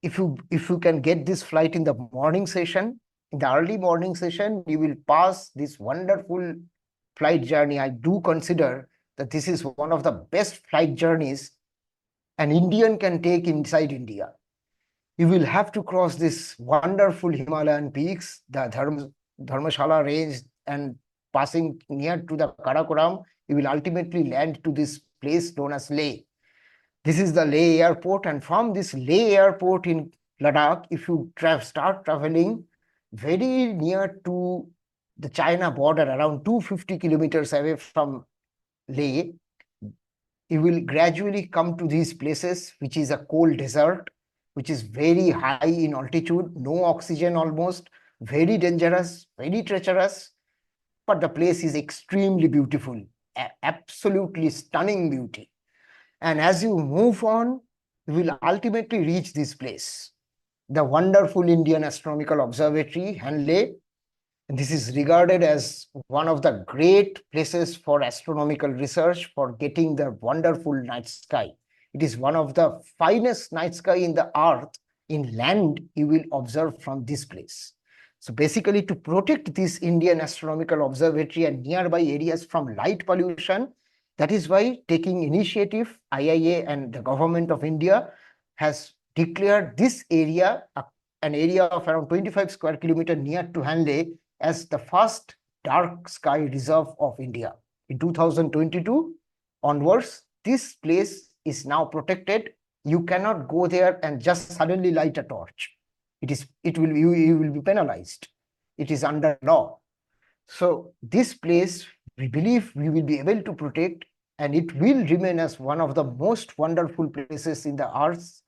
if you can get this flight in the morning session, in the early morning session, you will pass this wonderful flight journey. I do consider that this is one of the best flight journeys an Indian can take inside India. You will have to cross this wonderful Himalayan peaks, the Dharmashala range, and passing near to the Karakoram, you will ultimately land to this place known as Leh. This is the Leh airport, and from this Leh airport in Ladakh, if you start traveling very near to the China border, around 250 kilometers away from Leh, you will gradually come to these places, which is a cold desert, which is very high in altitude, no oxygen almost, very dangerous, very treacherous, but the place is extremely beautiful, absolutely stunning beauty. And as you move on, you will ultimately reach this place, the wonderful Indian Astronomical Observatory, Hanle. And this is regarded as one of the great places for astronomical research, for getting the wonderful night sky. It is one of the finest night sky in the earth. In land, you will observe from this place. So basically, to protect this Indian Astronomical Observatory and nearby areas from light pollution, that is why, taking initiative, IIA and the government of India has declared this area an area of around 25 square kilometer near to Hanle as the first dark sky reserve of India. In 2022 onwards, this place is now protected. You cannot go there and just suddenly light a torch. You will be penalized. It is under law. So this place, we believe we will be able to protect, and it will remain as one of the most wonderful places in the earth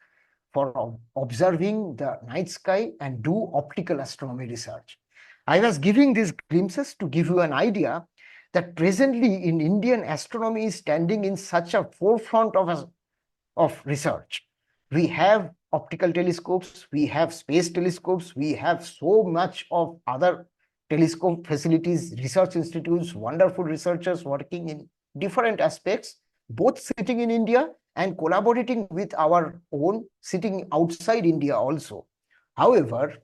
for observing the night sky and do optical astronomy research. I was giving these glimpses to give you an idea that presently in Indian astronomy is standing in such a forefront of research. We have optical telescopes, we have space telescopes, we have so much of other telescope facilities, research institutes, wonderful researchers working in different aspects, both sitting in India and collaborating with our own sitting outside India also. However,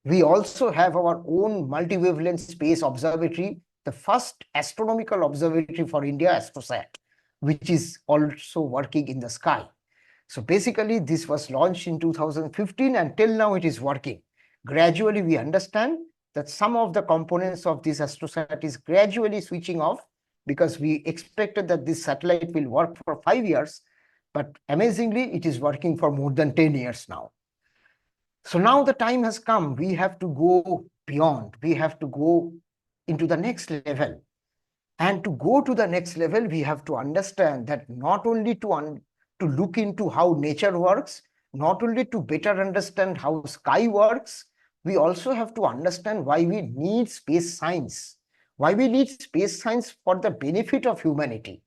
we also have our own multi-wavelength space observatory, the first astronomical observatory for India, AstroSat, which is also working in the sky. So basically, this was launched in 2015 and till now it is working. Gradually, we understand that some of the components of this AstroSat is gradually switching off because we expected that this satellite will work for 5 years, but amazingly, it is working for more than 10 years now. So now the time has come. We have to go beyond. We have to go into the next level. And to go to the next level, we have to understand that not only to look into how nature works, not only to better understand how sky works, we also have to understand why we need space science. Why we need space science for the benefit of humanity.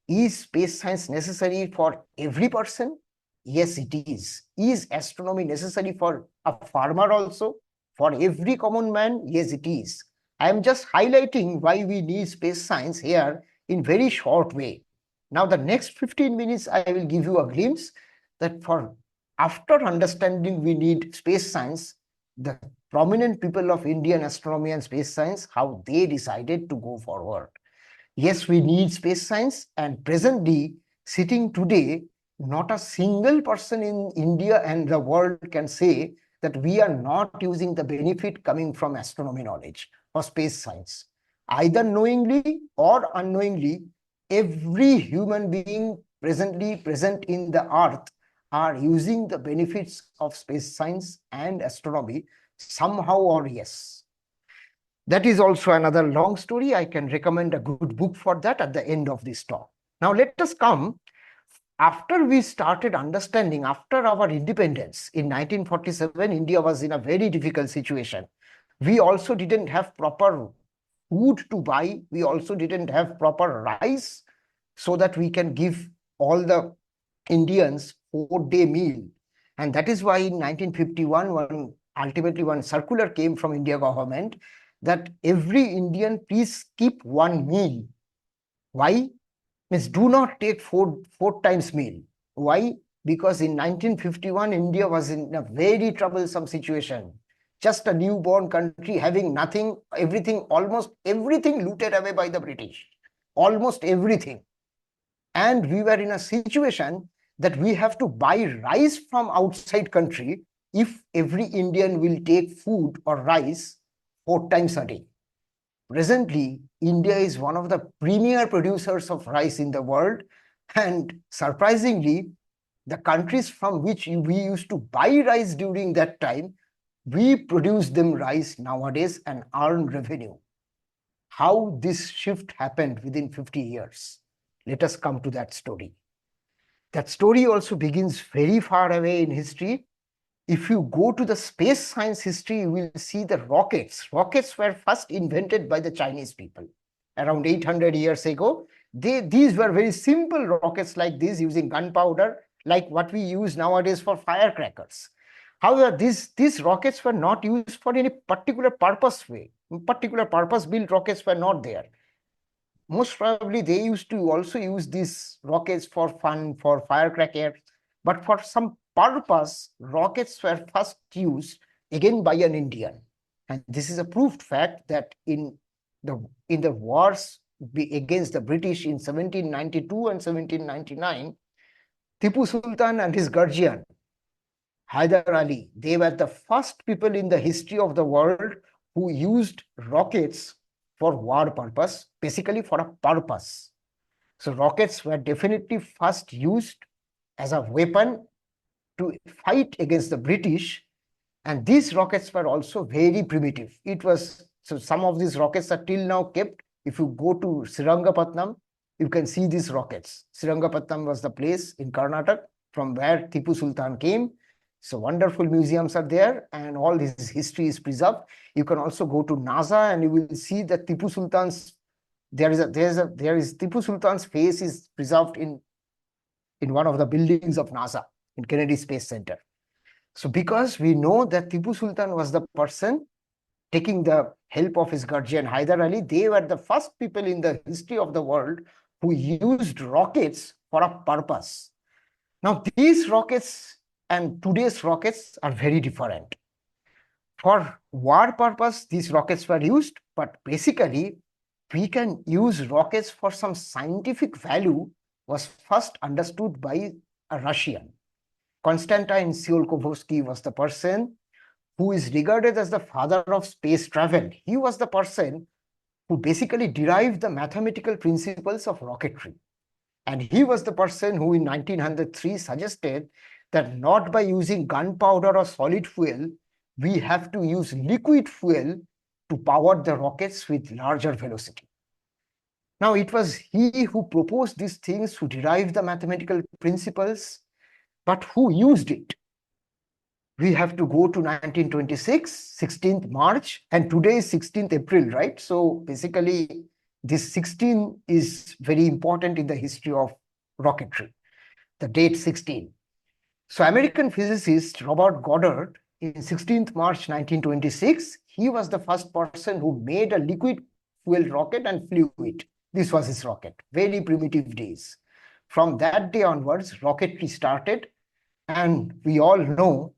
Is space science necessary for every person? Yes, it is. Is astronomy necessary for a farmer also? For every common man? Yes, it is. I am just highlighting why we need space science here in very short way. Now, the next 15 minutes, I will give you a glimpse that after understanding we need space science, the prominent people of Indian astronomy and space science, how they decided to go forward. Yes, we need space science, and presently, sitting today, not a single person in India and the world can say that we are not using the benefit coming from astronomy knowledge or space science. Either knowingly or unknowingly, every human being presently present in the earth are using the benefits of space science and astronomy somehow or yes. That is also another long story. I can recommend a good book for that at the end of this talk. Now let us come, after we started understanding, after our independence in 1947, India was in a very difficult situation. We also didn't have proper food to buy. We also didn't have proper rice so that we can give all the Indians 4-day meal. And that is why in 1951, ultimately one circular came from India government that every Indian please keep one meal. Why? Means do not take four times meal. Why? Because in 1951, India was in a very troublesome situation. Just a newborn country having nothing, everything, almost everything looted away by the British. Almost everything. And we were in a situation that we have to buy rice from outside country if every Indian will take food or rice 4 times a day. Presently, India is one of the premier producers of rice in the world, and surprisingly, the countries from which we used to buy rice during that time, we produce them rice nowadays and earn revenue. How this shift happened within 50 years? Let us come to that story. That story also begins very far away in history. If you go to the space science history, you will see the rockets. Rockets were first invented by the Chinese people around 800 years ago. These were very simple rockets like this, using gunpowder, like what we use nowadays for firecrackers. However, these rockets were not used for any particular purpose way. Particular purpose-built rockets were not there. Most probably, they used to also use these rockets for fun, for firecrackers, but for some purpose, rockets were first used again by an Indian. And this is a proved fact that in the wars against the British in 1792 and 1799, Tipu Sultan and his guardian Hyder Ali. They were the first people in the history of the world who used rockets for war purpose, basically for a purpose. So rockets were definitely first used as a weapon to fight against the British. And these rockets were also very primitive. So some of these rockets are till now kept. If you go to Srirangapatnam, you can see these rockets. Srirangapatnam was the place in Karnataka from where Tipu Sultan came. So wonderful museums are there, and all this history is preserved. You can also go to NASA and you will see that Tipu Sultan's Tipu Sultan's face is preserved in one of the buildings of NASA in Kennedy Space Center. So because we know that Tipu Sultan was the person taking the help of his guardian Hyder Ali, they were the first people in the history of the world who used rockets for a purpose. Now, these rockets and today's rockets are very different. For war purpose, these rockets were used, but basically, we can use rockets for some scientific value was first understood by a Russian. Konstantin Tsiolkovsky was the person who is regarded as the father of space travel. He was the person who basically derived the mathematical principles of rocketry. And he was the person who in 1903 suggested that not by using gunpowder or solid fuel, we have to use liquid fuel to power the rockets with larger velocity. Now, it was he who proposed these things, who derived the mathematical principles, but who used it? We have to go to 1926, 16th March, and today is 16th April, right? So basically, this 16 is very important in the history of rocketry, the date 16. So American physicist Robert Goddard, in 16th March 1926, he was the first person who made a liquid fuel rocket and flew it. This was his rocket, very primitive days. From that day onwards, rocketry started, and we all know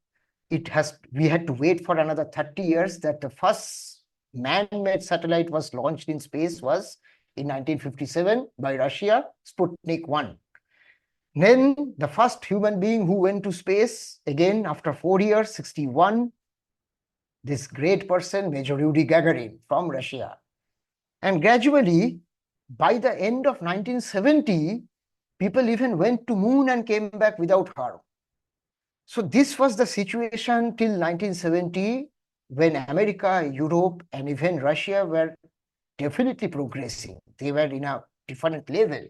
we had to wait for another 30 years that the first man-made satellite was launched in space was in 1957 by Russia, Sputnik 1. Then the first human being who went to space, again after 4 years, 61, this great person, Major Yuri Gagarin from Russia. And gradually, by the end of 1970, people even went to moon and came back without harm. So this was the situation till 1970, when America, Europe, and even Russia were definitely progressing. They were in a different level.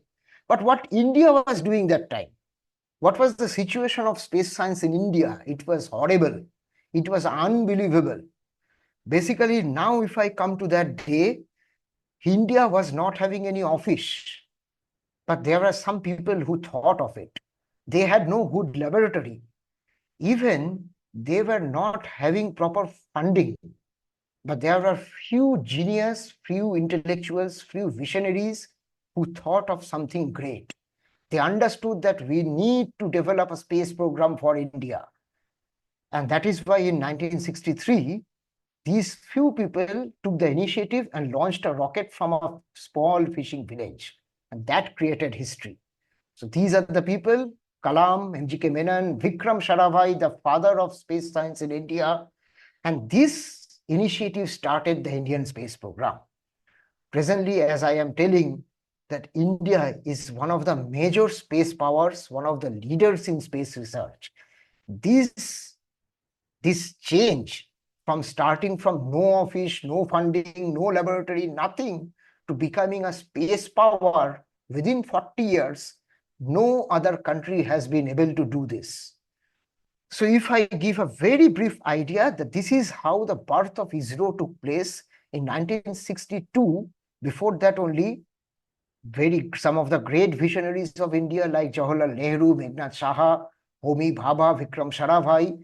But what India was doing that time? What was the situation of space science in India? It was horrible. It was unbelievable. Basically, now if I come to that day, India was not having any office, but there were some people who thought of it. They had no good laboratory. Even they were not having proper funding, but there were few genius, few intellectuals, few visionaries who thought of something great. They understood that we need to develop a space program for India. And that is why in 1963, these few people took the initiative and launched a rocket from a small fishing village. And that created history. So these are the people: Kalam, M.G.K. Menon, Vikram Sarabhai, the father of space science in India. And this initiative started the Indian space program. Presently, as I am telling, that India is one of the major space powers, one of the leaders in space research. This change from starting from no office, no funding, no laboratory, nothing, to becoming a space power within 40 years, no other country has been able to do this. So if I give a very brief idea that this is how the birth of ISRO took place in 1962, before that only, some of the great visionaries of India like Jawaharlal Nehru, Meghnad Saha, Homi Bhabha, Vikram Sarabhai,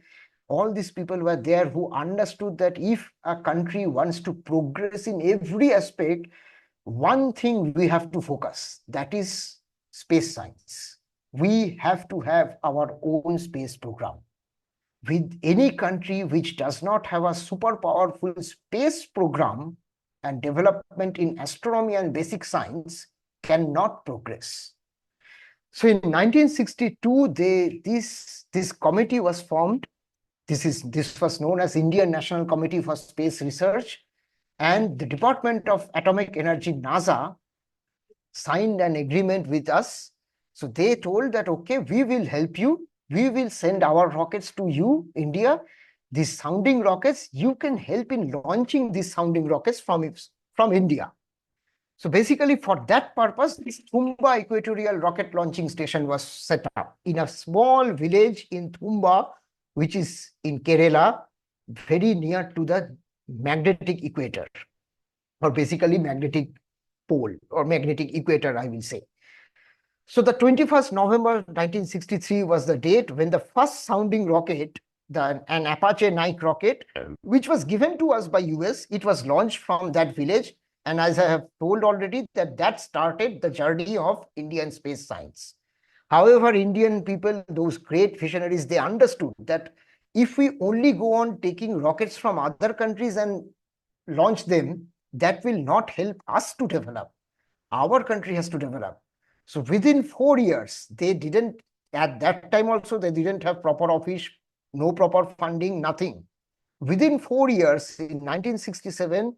all these people were there who understood that if a country wants to progress in every aspect, one thing we have to focus, that is space science. We have to have our own space program. With any country which does not have a super powerful space program and development in astronomy and basic science cannot progress. So in 1962, this committee was formed, This was known as Indian National Committee for Space Research, and the Department of Atomic Energy, NASA, signed an agreement with us. So they told that, okay, we will help you. We will send our rockets to you, India. These sounding rockets, you can help in launching these sounding rockets from India. So basically, for that purpose, this Thumba Equatorial Rocket Launching Station was set up in a small village in Thumba, which is in Kerala, very near to the magnetic equator, or basically magnetic pole or magnetic equator, I will say. So the 21st November 1963 was the date when the first sounding rocket, an Apache Nike rocket, which was given to us by US, it was launched from that village. And as I have told already, that started the journey of Indian space science. However, Indian people, those great visionaries, they understood that if we only go on taking rockets from other countries and launch them, that will not help us to develop. Our country has to develop. So within 4 years, they didn't, at that time also, they didn't have proper office, no proper funding, nothing. Within 4 years, in 1967,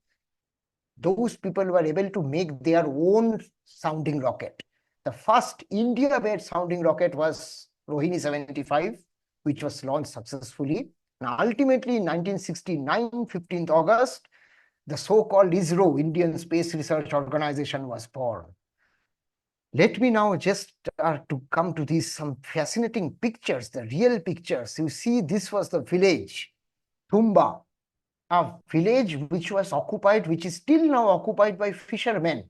those people were able to make their own sounding rocket. The first India-made sounding rocket was Rohini 75, which was launched successfully. Now, ultimately, in 1969, 15th August, the so-called ISRO, Indian Space Research Organization, was born. Let me now just to come to these some fascinating pictures, the real pictures. You see, this was the village, Thumba, a village which was occupied, which is still now occupied by fishermen,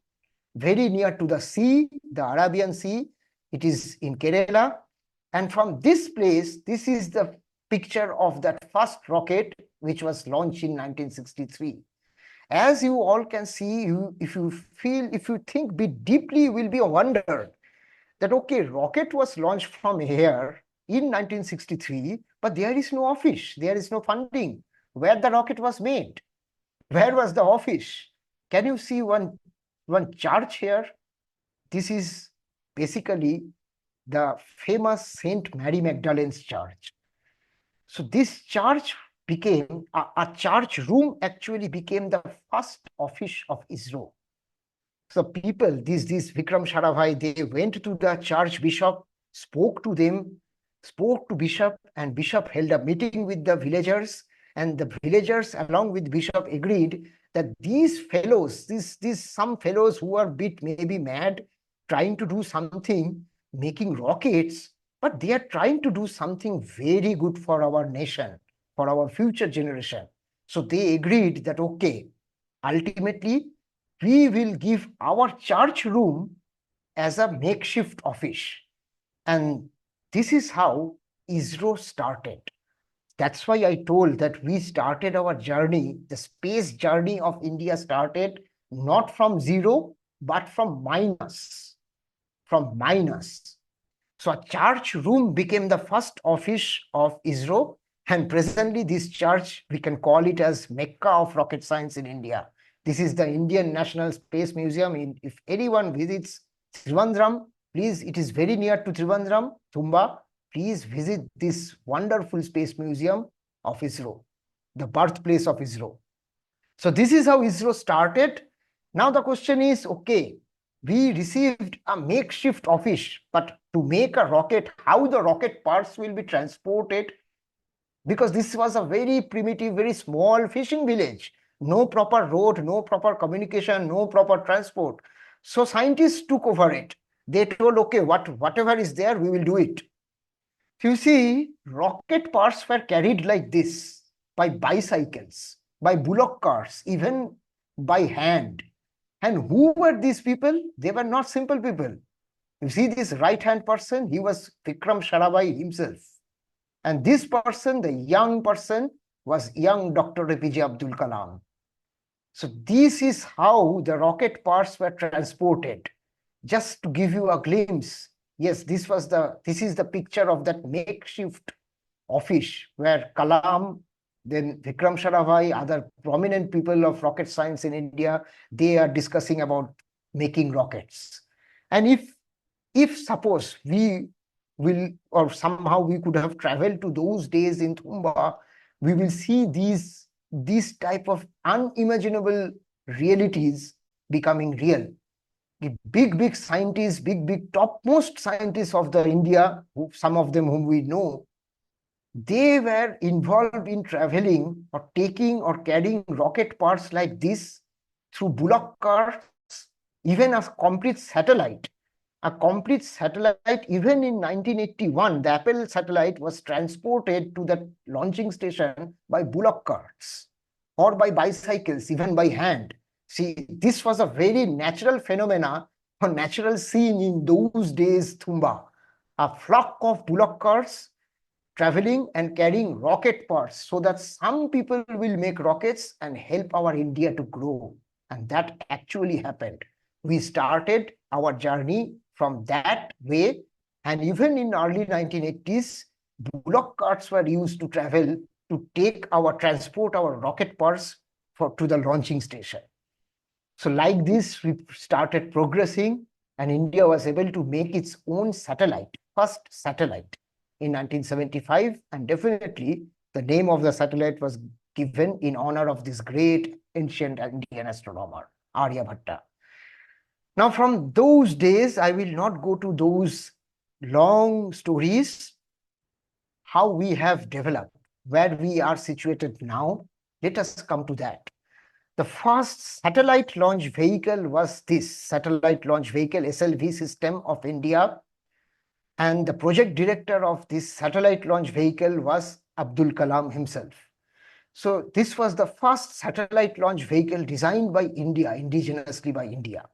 very near to the sea, the Arabian Sea. It is in Kerala. And from this place, this is the picture of that first rocket, which was launched in 1963. As you all can see, if you think bit deeply, you will be wondered that, okay, rocket was launched from here in 1963, but there is no office, there is no funding. Where the rocket was made? Where was the office? Can you see one church here? This is basically the famous Saint Mary Magdalene's church. So this church became, a church room actually became the first office of ISRO. So people, these Vikram Sarabhai, they went to the church bishop, spoke to them, spoke to bishop, and bishop held a meeting with the villagers, and the villagers along with bishop agreed that these fellows, these some fellows who are bit maybe mad, trying to do something, making rockets, but they are trying to do something very good for our nation, for our future generation. So they agreed that, okay, ultimately, we will give our church room as a makeshift office. And this is how ISRO started. That's why I told that we started our journey, the space journey of India started not from zero, but from minus. From minus. So a church room became the first office of ISRO, and presently this church, we can call it as Mecca of rocket science in India. This is the Indian National Space Museum. If anyone visits Trivandrum, please, it is very near to Trivandrum, Thumba. Please visit this wonderful space museum of ISRO, the birthplace of ISRO. So this is how ISRO started. Now the question is, okay, we received a makeshift office, but to make a rocket, how the rocket parts will be transported? Because this was a very primitive, very small fishing village. No proper road, no proper communication, no proper transport. So scientists took over it. They told, okay, whatever is there, we will do it. You see, rocket parts were carried like this by bicycles, by bullock carts, even by hand. And who were these people? They were not simple people. You see this right-hand person, he was Vikram Sarabhai himself. And this person, the young person, was young Dr. APJ Abdul Kalam. So this is how the rocket parts were transported. Just to give you a glimpse, yes, this is the picture of that makeshift office where Kalam, then Vikram Sarabhai, other prominent people of rocket science in India, they are discussing about making rockets. And if suppose we will, or somehow we could have traveled to those days in Thumba, we will see these type of unimaginable realities becoming real. The big scientists, big topmost scientists of the India, some of them whom we know, they were involved in traveling or taking or carrying rocket parts like this through bullock carts, even a complete satellite. A complete satellite, even in 1981, the Apple satellite was transported to the launching station by bullock carts or by bicycles, even by hand. See, this was a very natural phenomena or natural scene in those days, Thumba. A flock of bullock carts traveling and carrying rocket parts so that some people will make rockets and help our India to grow. And that actually happened. We started our journey from that way. And even in early 1980s, bullock carts were used to travel to transport our rocket parts to the launching station. So like this, we started progressing, and India was able to make its own satellite, first satellite in 1975. And definitely the name of the satellite was given in honor of this great ancient Indian astronomer, Aryabhata. Now, from those days, I will not go to those long stories, how we have developed, where we are situated now. Let us come to that. The first satellite launch vehicle was this satellite launch vehicle SLV system of India. And the project director of this satellite launch vehicle was Abdul Kalam himself. So this was the first satellite launch vehicle designed by India, indigenously by India.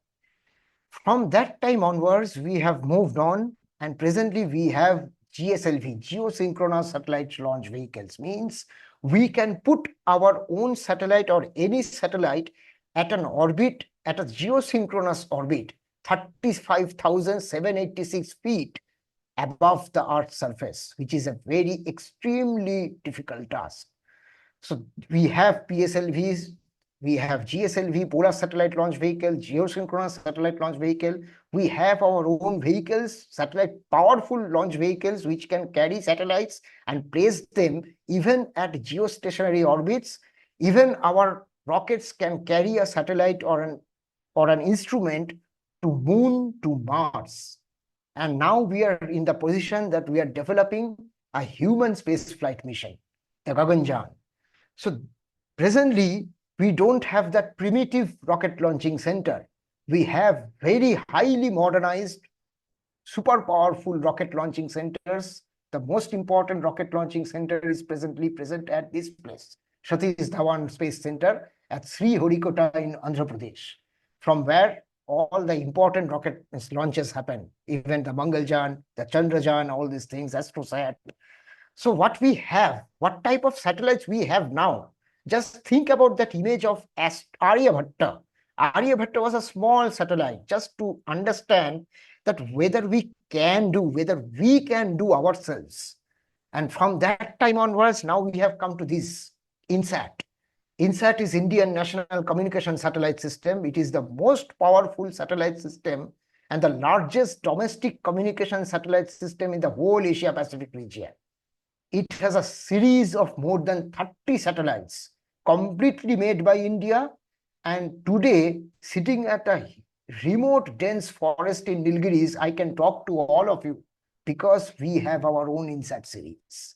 From that time onwards, we have moved on, and presently we have GSLV, geosynchronous satellite launch vehicles. Means we can put our own satellite or any satellite at an orbit, at a geosynchronous orbit, 35,786 feet above the Earth's surface, which is a very extremely difficult task. So we have PSLVs, we have GSLV, Polar Satellite Launch Vehicle, Geosynchronous Satellite Launch Vehicle. We have our own vehicles, satellite powerful launch vehicles, which can carry satellites and place them even at geostationary orbits. Even our rockets can carry a satellite or an instrument to Moon, to Mars. And now we are in the position that we are developing a human space flight mission, the Gaganyaan. So presently, we don't have that primitive rocket launching center. We have very highly modernized, super powerful rocket launching centers. The most important rocket launching center is presently present at this place, Satish Dhawan Space Center at Sriharikota in Andhra Pradesh, from where all the important rocket launches happen, even the Mangalyaan, the Chandrayaan, all these things, AstroSat. So what we have, what type of satellites we have now, just think about that image of Aryabhatta. Aryabhatta was a small satellite, just to understand that whether we can do ourselves. And from that time onwards, now we have come to this INSAT. INSAT is Indian National Communication Satellite System. It is the most powerful satellite system and the largest domestic communication satellite system in the whole Asia Pacific region. It has a series of more than 30 satellites completely made by India. And today, sitting at a remote dense forest in Nilgiris, I can talk to all of you because we have our own INSAT series.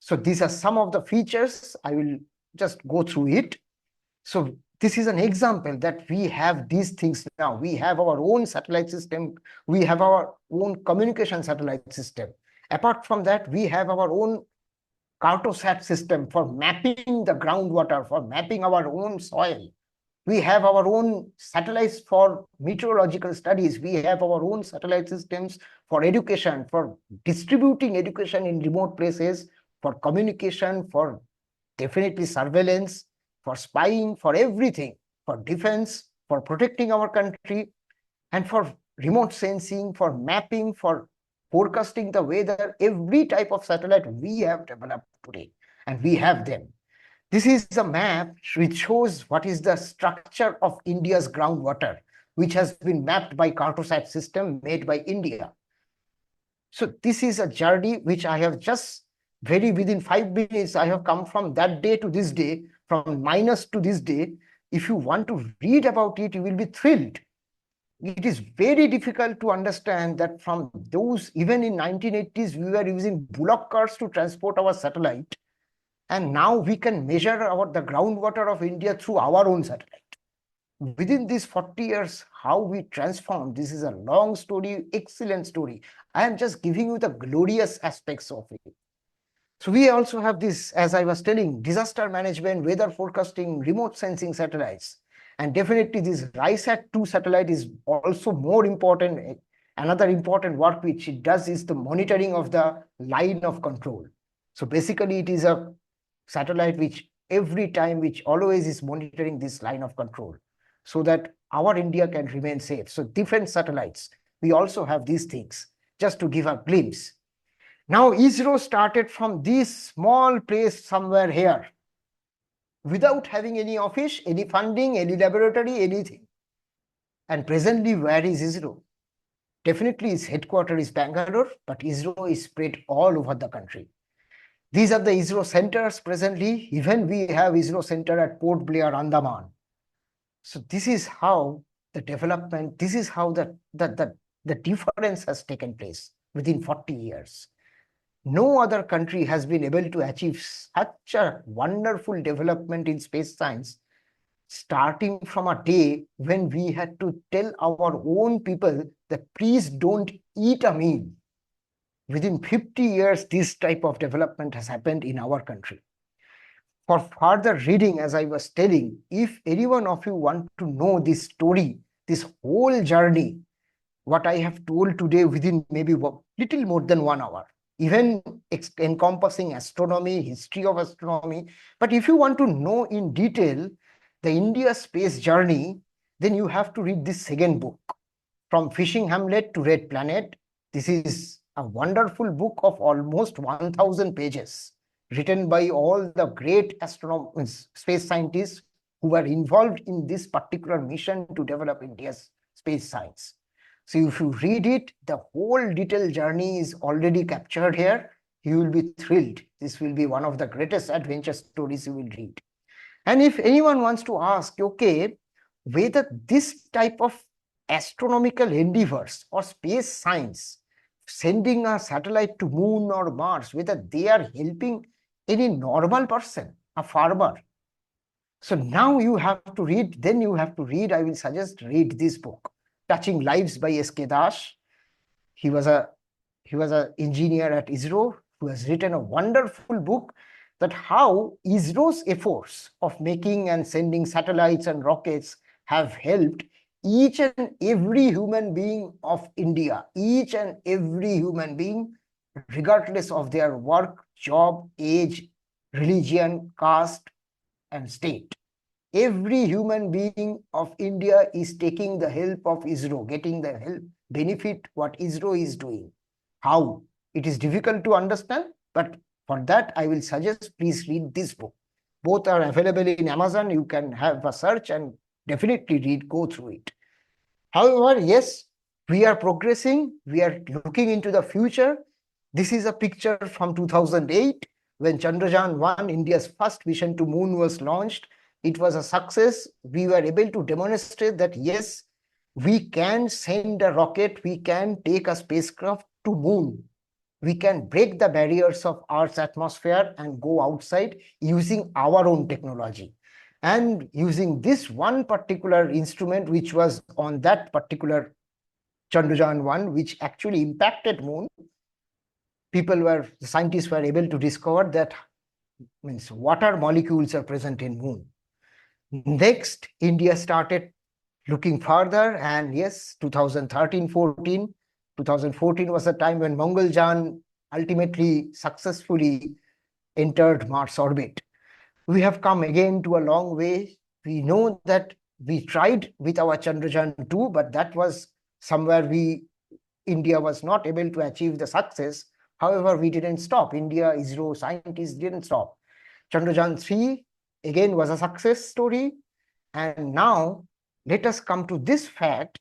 So these are some of the features. I will just go through it. So this is an example that we have these things now. We have our own satellite system. We have our own communication satellite system. Apart from that, we have our own Cartosat system for mapping the groundwater, for mapping our own soil. We have our own satellites for meteorological studies. We have our own satellite systems for education, for distributing education in remote places, for communication, for definitely surveillance, for spying, for everything, for defense, for protecting our country, and for remote sensing, for mapping, for forecasting the weather. Every type of satellite we have developed today, and we have them. This is a map which shows what is the structure of India's groundwater, which has been mapped by Cartosat system made by India. So this is a journey which I have just Very within 5 minutes, I have come from that day to this day, from minus to this day. If you want to read about it, you will be thrilled. It is very difficult to understand that from those, even in 1980s, we were using bullock carts to transport our satellite. And now we can measure the groundwater of India through our own satellite. Within these 40 years, how we transformed, this is a long story, excellent story. I am just giving you the glorious aspects of it. So we also have this, as I was telling, disaster management, weather forecasting, remote sensing satellites. And definitely this RISAT-2 satellite is also more important. Another important work which it does is the monitoring of the line of control. So basically it is a satellite which which always is monitoring this line of control so that our India can remain safe. So defense satellites, we also have these things, just to give a glimpse. Now, ISRO started from this small place somewhere here, without having any office, any funding, any laboratory, anything. And presently, where is ISRO? Definitely, its headquarters is Bengaluru, but ISRO is spread all over the country. These are the ISRO centers presently. Even we have ISRO center at Port Blair, Andaman. So this is how the development, this is how the difference has taken place within 40 years. No other country has been able to achieve such a wonderful development in space science, starting from a day when we had to tell our own people that please don't eat a meal. Within 50 years, this type of development has happened in our country. For further reading, as I was telling, if any one of you want to know this story, this whole journey, what I have told today within maybe little more than 1 hour, even encompassing astronomy, history of astronomy. But if you want to know in detail the India space journey, then you have to read this second book, From Fishing Hamlet to Red Planet. This is a wonderful book of almost 1,000 pages, written by all the great astronomers, space scientists who were involved in this particular mission to develop India's space science. So if you read it, the whole detailed journey is already captured here. You will be thrilled. This will be one of the greatest adventure stories you will read. And if anyone wants to ask, okay, whether this type of astronomical endeavors or space science, sending a satellite to moon or Mars, whether they are helping any normal person, a farmer. So now you have to read, I will suggest read this book, Touching Lives by S.K. Das. He was an engineer at ISRO who has written a wonderful book that how ISRO's efforts of making and sending satellites and rockets have helped each and every human being of India, each and every human being, regardless of their work, job, age, religion, caste, and state. Every human being of India is taking the help of ISRO, getting the help, benefit what ISRO is doing. How? It is difficult to understand, but for that, I will suggest please read this book. Both are available in Amazon. You can have a search and definitely go through it. However, yes, we are progressing. We are looking into the future. This is a picture from 2008 when Chandrayaan-1, India's first mission to moon, was launched. It was a success. We were able to demonstrate that, yes, we can send a rocket, we can take a spacecraft to moon. We can break the barriers of Earth's atmosphere and go outside using our own technology. And using this one particular instrument, which was on that particular Chandrayaan-1, which actually impacted moon, the scientists were able to discover that means water molecules are present in moon. Next, India started looking further, and yes, 2013-14, 2014 was the time when Mangalyaan ultimately successfully entered Mars orbit. We have come again to a long way. We know that we tried with our Chandrayaan-2, but that was somewhere India was not able to achieve the success. However, we didn't stop. India, ISRO scientists didn't stop. Chandrayaan-3 again was a success story. And now let us come to this fact.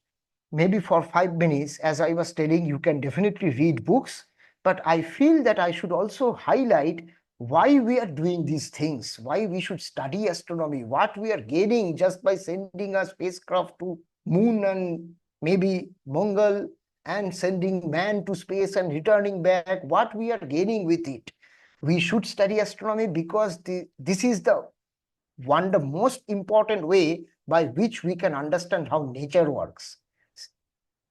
Maybe for 5 minutes, as I was telling, you can definitely read books. but I feel that I should also highlight why we are doing these things, why we should study astronomy, what we are gaining just by sending a spacecraft to moon and maybe Mangal and sending man to space and returning back, what we are gaining with it. We should study astronomy because this is the most important way by which we can understand how nature works.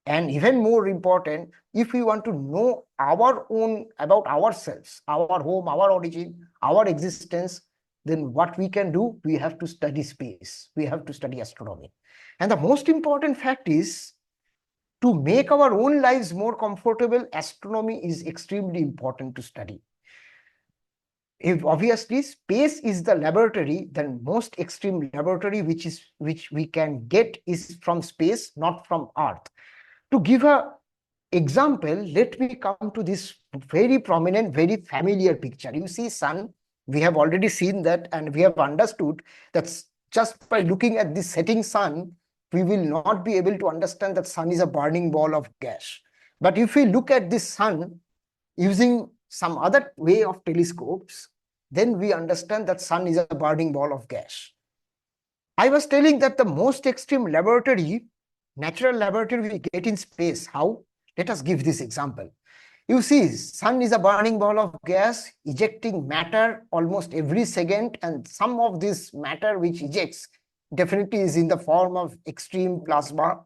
And even more important, if we want to know our own about ourselves, our home, our origin, our existence, then what we can do, we have to study space. We have to study astronomy. And the most important fact is, to make our own lives more comfortable, astronomy is extremely important to study. If obviously space is the laboratory, then most extreme laboratory which we can get is from space, not from Earth. To give a example, let me come to this very prominent, very familiar picture. You see sun, we have already seen that, and we have understood that just by looking at this setting sun, we will not be able to understand that sun is a burning ball of gas. But if we look at this sun using some other way of telescopes, then we understand that sun is a burning ball of gas. I was telling that the most extreme laboratory, natural laboratory we get in space. How? Let us give this example. You see, sun is a burning ball of gas ejecting matter almost every second, and some of this matter which ejects definitely is in the form of extreme plasma,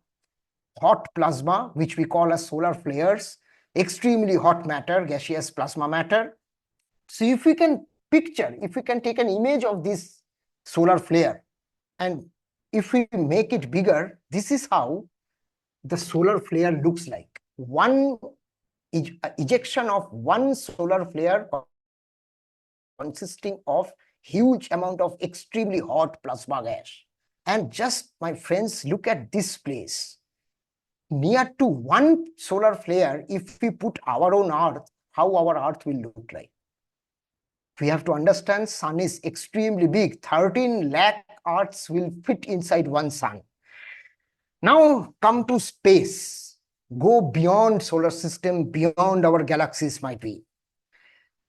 hot plasma, which we call as solar flares, extremely hot matter, gaseous plasma matter. So if we can picture, if we can take an image of this solar flare, and if we make it bigger, this is how the solar flare looks like. One ejection of one solar flare consisting of huge amount of extremely hot plasma gas. And just, my friends, look at this place. Near to one solar flare, if we put our own Earth, how our Earth will look like. We have to understand sun is extremely big. 13 lakh Earths will fit inside one sun. Now come to space. Go beyond solar system, beyond our galaxies might be.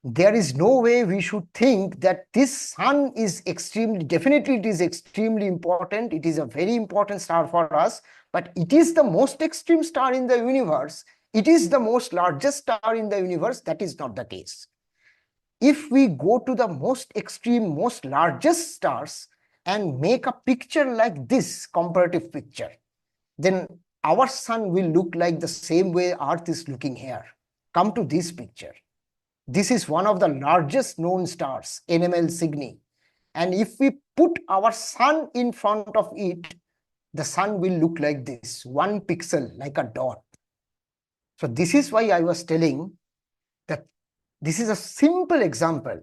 There is no way we should think that this sun is extremely, definitely it is extremely important. It is a very important star for us, but it is the most extreme star in the universe. It is the most largest star in the universe. That is not the case. If we go to the most extreme, most largest stars and make a picture like this, comparative picture, then our sun will look like the same way Earth is looking here. Come to this picture. This is one of the largest known stars, NML Cygni. And if we put our sun in front of it, the sun will look like this, one pixel, like a dot. So this is why I was telling that this is a simple example.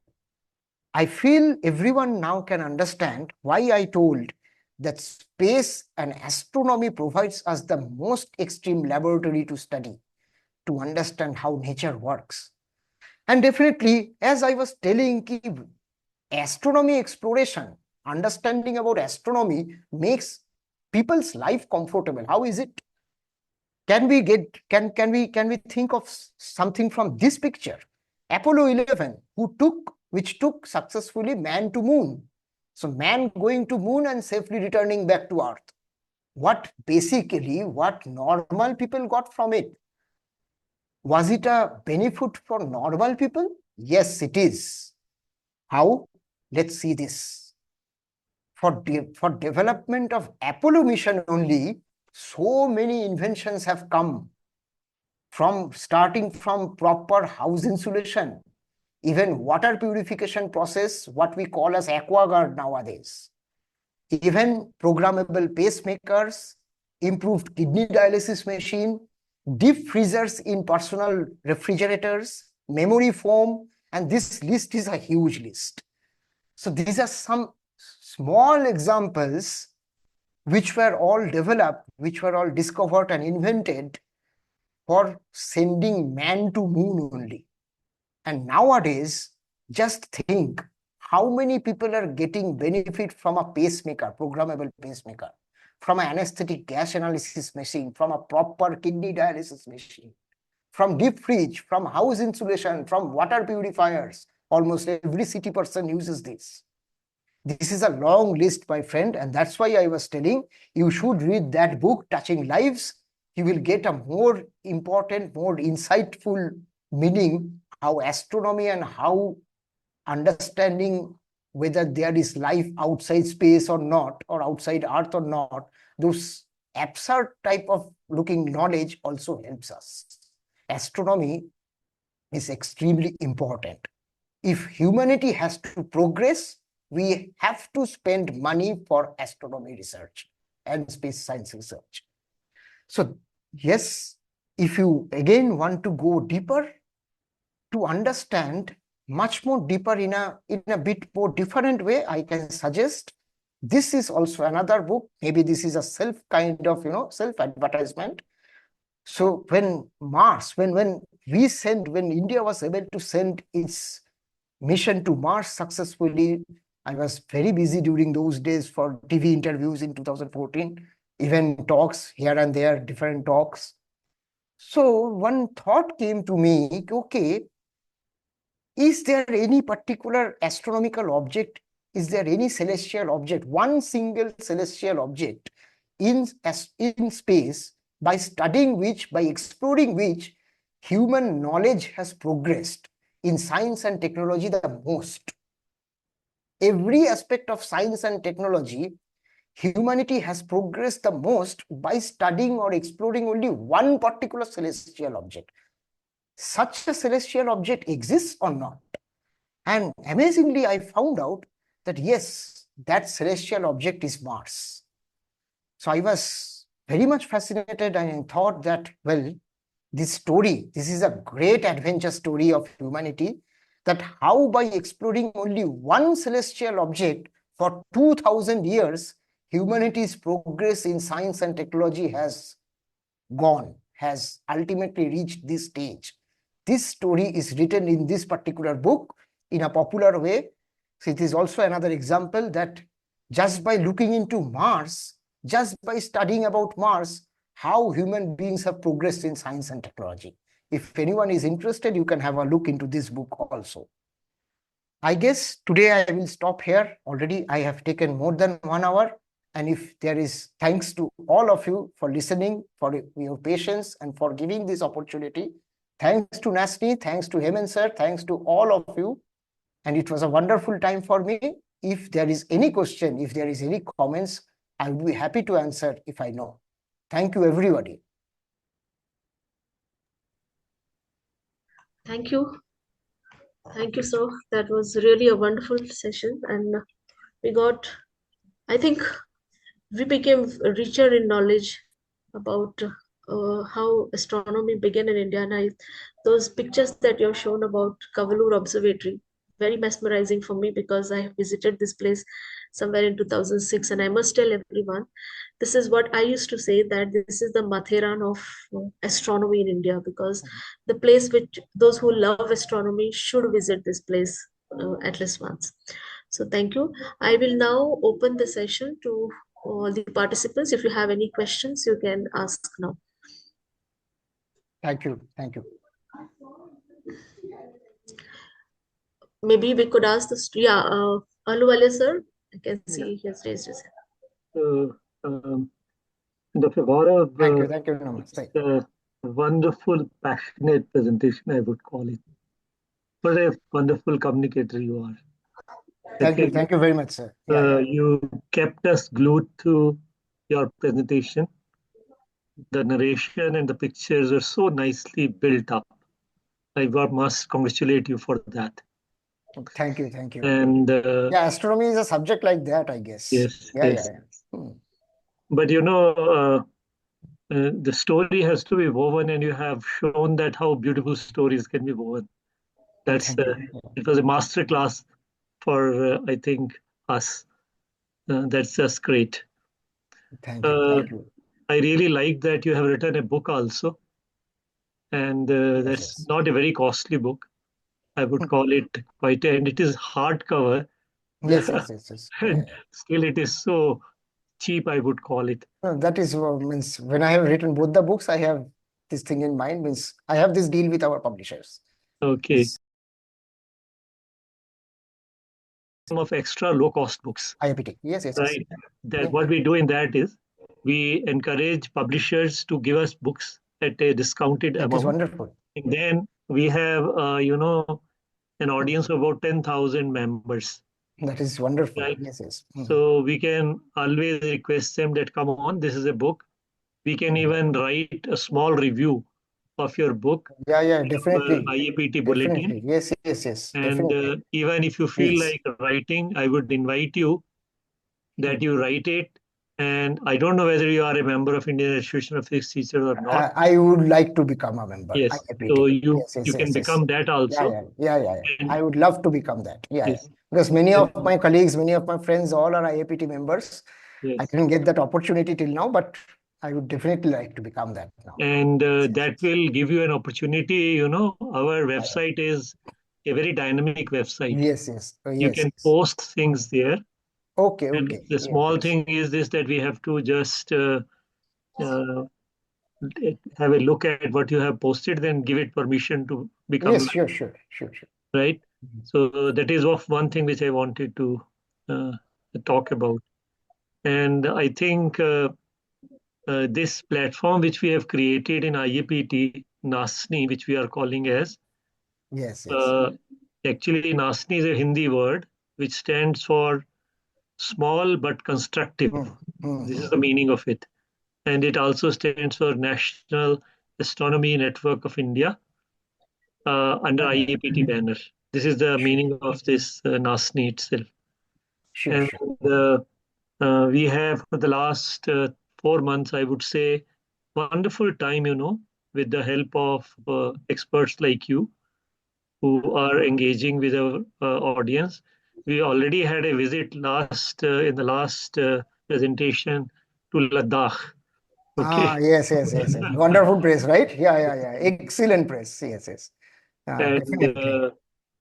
I feel everyone now can understand why I told that space and astronomy provides us the most extreme laboratory to study, to understand how nature works. And definitely, as I was telling, astronomy exploration, understanding about astronomy makes people's life comfortable. How is it? Can we think of something from this picture? Apollo 11, which took successfully man to moon. So man going to moon and safely returning back to Earth. What normal people got from it? Was it a benefit for normal people? Yes, it is. How? Let's see this. For development of Apollo mission only, so many inventions have come, starting from proper house insulation, even water purification process, what we call as aquaguard nowadays, even programmable pacemakers, improved kidney dialysis machine, deep freezers in personal refrigerators, memory foam, and this list is a huge list. So these are some small examples which were all developed, which were all discovered and invented for sending man to moon only. And nowadays, just think how many people are getting benefit from a pacemaker, programmable pacemaker, from an anesthetic gas analysis machine, from a proper kidney dialysis machine, from deep fridge, from house insulation, from water purifiers. Almost every city person uses this. This is a long list, my friend, and that's why I was telling you should read that book, Touching Lives. You will get a more important, more insightful meaning how astronomy and how understanding whether there is life outside space or not, or outside Earth or not, those absurd type of looking knowledge also helps us. Astronomy is extremely important. If humanity has to progress, we have to spend money for astronomy research and space science research. So yes, if you again want to go deeper, to understand much more deeper in a bit more different way, I can suggest this is also another book. Maybe this is a self kind of, self-advertisement. So when India was able to send its mission to Mars successfully, I was very busy during those days for TV interviews in 2014, even talks here and there, different talks. So one thought came to me, okay, is there any particular astronomical object? Is there any celestial object, one single celestial object in space, by studying which, by exploring which, human knowledge has progressed in science and technology the most? Every aspect of science and technology, humanity has progressed the most by studying or exploring only one particular celestial object. Such a celestial object exists or not? And amazingly, I found out that yes, that celestial object is Mars. So I was very much fascinated and thought that, well, this is a great adventure story of humanity, that how by exploring only one celestial object for 2000 years, humanity's progress in science and technology has ultimately reached this stage. This story is written in this particular book in a popular way. So it is also another example that just by looking into Mars, just by studying about Mars, how human beings have progressed in science and technology. If anyone is interested, you can have a look into this book also. I guess today I will stop here. Already I have taken more than 1 hour. And if there is, thanks to all of you for listening, for your patience, and for giving this opportunity. Thanks to NASNI, thanks to Hemant sir, thanks to all of you. And it was a wonderful time for me. If there is any question, if there is any comments, I will be happy to answer if I know. Thank you, everybody. Thank you. Thank you, sir. That was really a wonderful session. And I think we became richer in knowledge about how astronomy began in India. And those pictures that you have shown about Kavalur Observatory, very mesmerizing for me because I have visited this place somewhere in 2006. And I must tell everyone, this is what I used to say, that this is the Matheran of astronomy in India, because the place which those who love astronomy should visit this place at least once. So thank you. I will now open the session to all the participants. If you have any questions, you can ask now. Thank you. Thank you. Maybe we could ask this. Yeah, Aluwale sir, I can see he has raised his hand. Dr. Gaurav, Thank you, Namaste. a wonderful, passionate presentation, I would call it. What a wonderful communicator you are. Thank you very much, sir. You kept us glued to your presentation. The narration and the pictures are so nicely built up. I must congratulate you for that. Thank you. And astronomy is a subject like that, I guess. Yes. But the story has to be woven, and you have shown that how beautiful stories can be woven. It was a master class for I think us. That's just great. Thank you. I really like that you have written a book also, and that's not a very costly book. I would call it and it is hardcover. Yes. And still it is so cheap, I would call it. That is means when I have written both the books, I have this thing in mind. Means I have this deal with our publishers. Okay. Means Some of extra low-cost books, IAPT. Yes, yes, yes. right? That what we do in that is we encourage publishers to give us books at a discounted That is amount. wonderful. And then we have, an audience of about 10,000 members, That is wonderful. right? Yes, yes. So we can always request them that, come on, this is a book. We can even write a small review of your book, Yeah, yeah, in definitely. our IAPT bulletin. Definitely. Yes, yes, yes. And Definitely. even if you feel Please. like writing, I would invite you that you write it. And I don't know whether you are a member of Indian Institute of Physics teachers or not. I would like to become a member. Yes. IAPT. So Yes, you yes, can yes, yes. become that Yeah, also. yeah, yeah, yeah, yeah. And I would love to become that. Yeah, yeah. yes, Because many and of my colleagues, many of my friends, all are IAPT members. I yes, didn't get that opportunity till now, but I would definitely like to become that now. and Yes, yes, that yes. will give you an opportunity. Our Yeah, website is a very dynamic website. yes, yes. Oh, You yes, can yes. post things there. Okay, And okay. the Yes, small yes. thing is this, that we have to just uh, have a look at what you have posted, then give it permission to become Yes, live, sure, sure, sure, sure. right? So that is of one thing which I wanted to uh, talk about. And I think this platform which we have created in IAPT, NASNI, which we are calling as, Yes, yes. uh, actually NASNI is a Hindi word which stands for small but constructive. This is the meaning of it. And it also stands for National Astronomy Network of India, under IAPT banner. This is the meaning of this NASNI itself. Sure, And sure. we have, for the last 4 months, I would say, wonderful time, with the help of experts like you who are engaging with our audience. We already had a visit in the last presentation to Ladakh. Okay. Yes, yes, yes, yes. Wonderful press, right? Yeah, yeah, yeah. Excellent press. Yes, yes. And Definitely.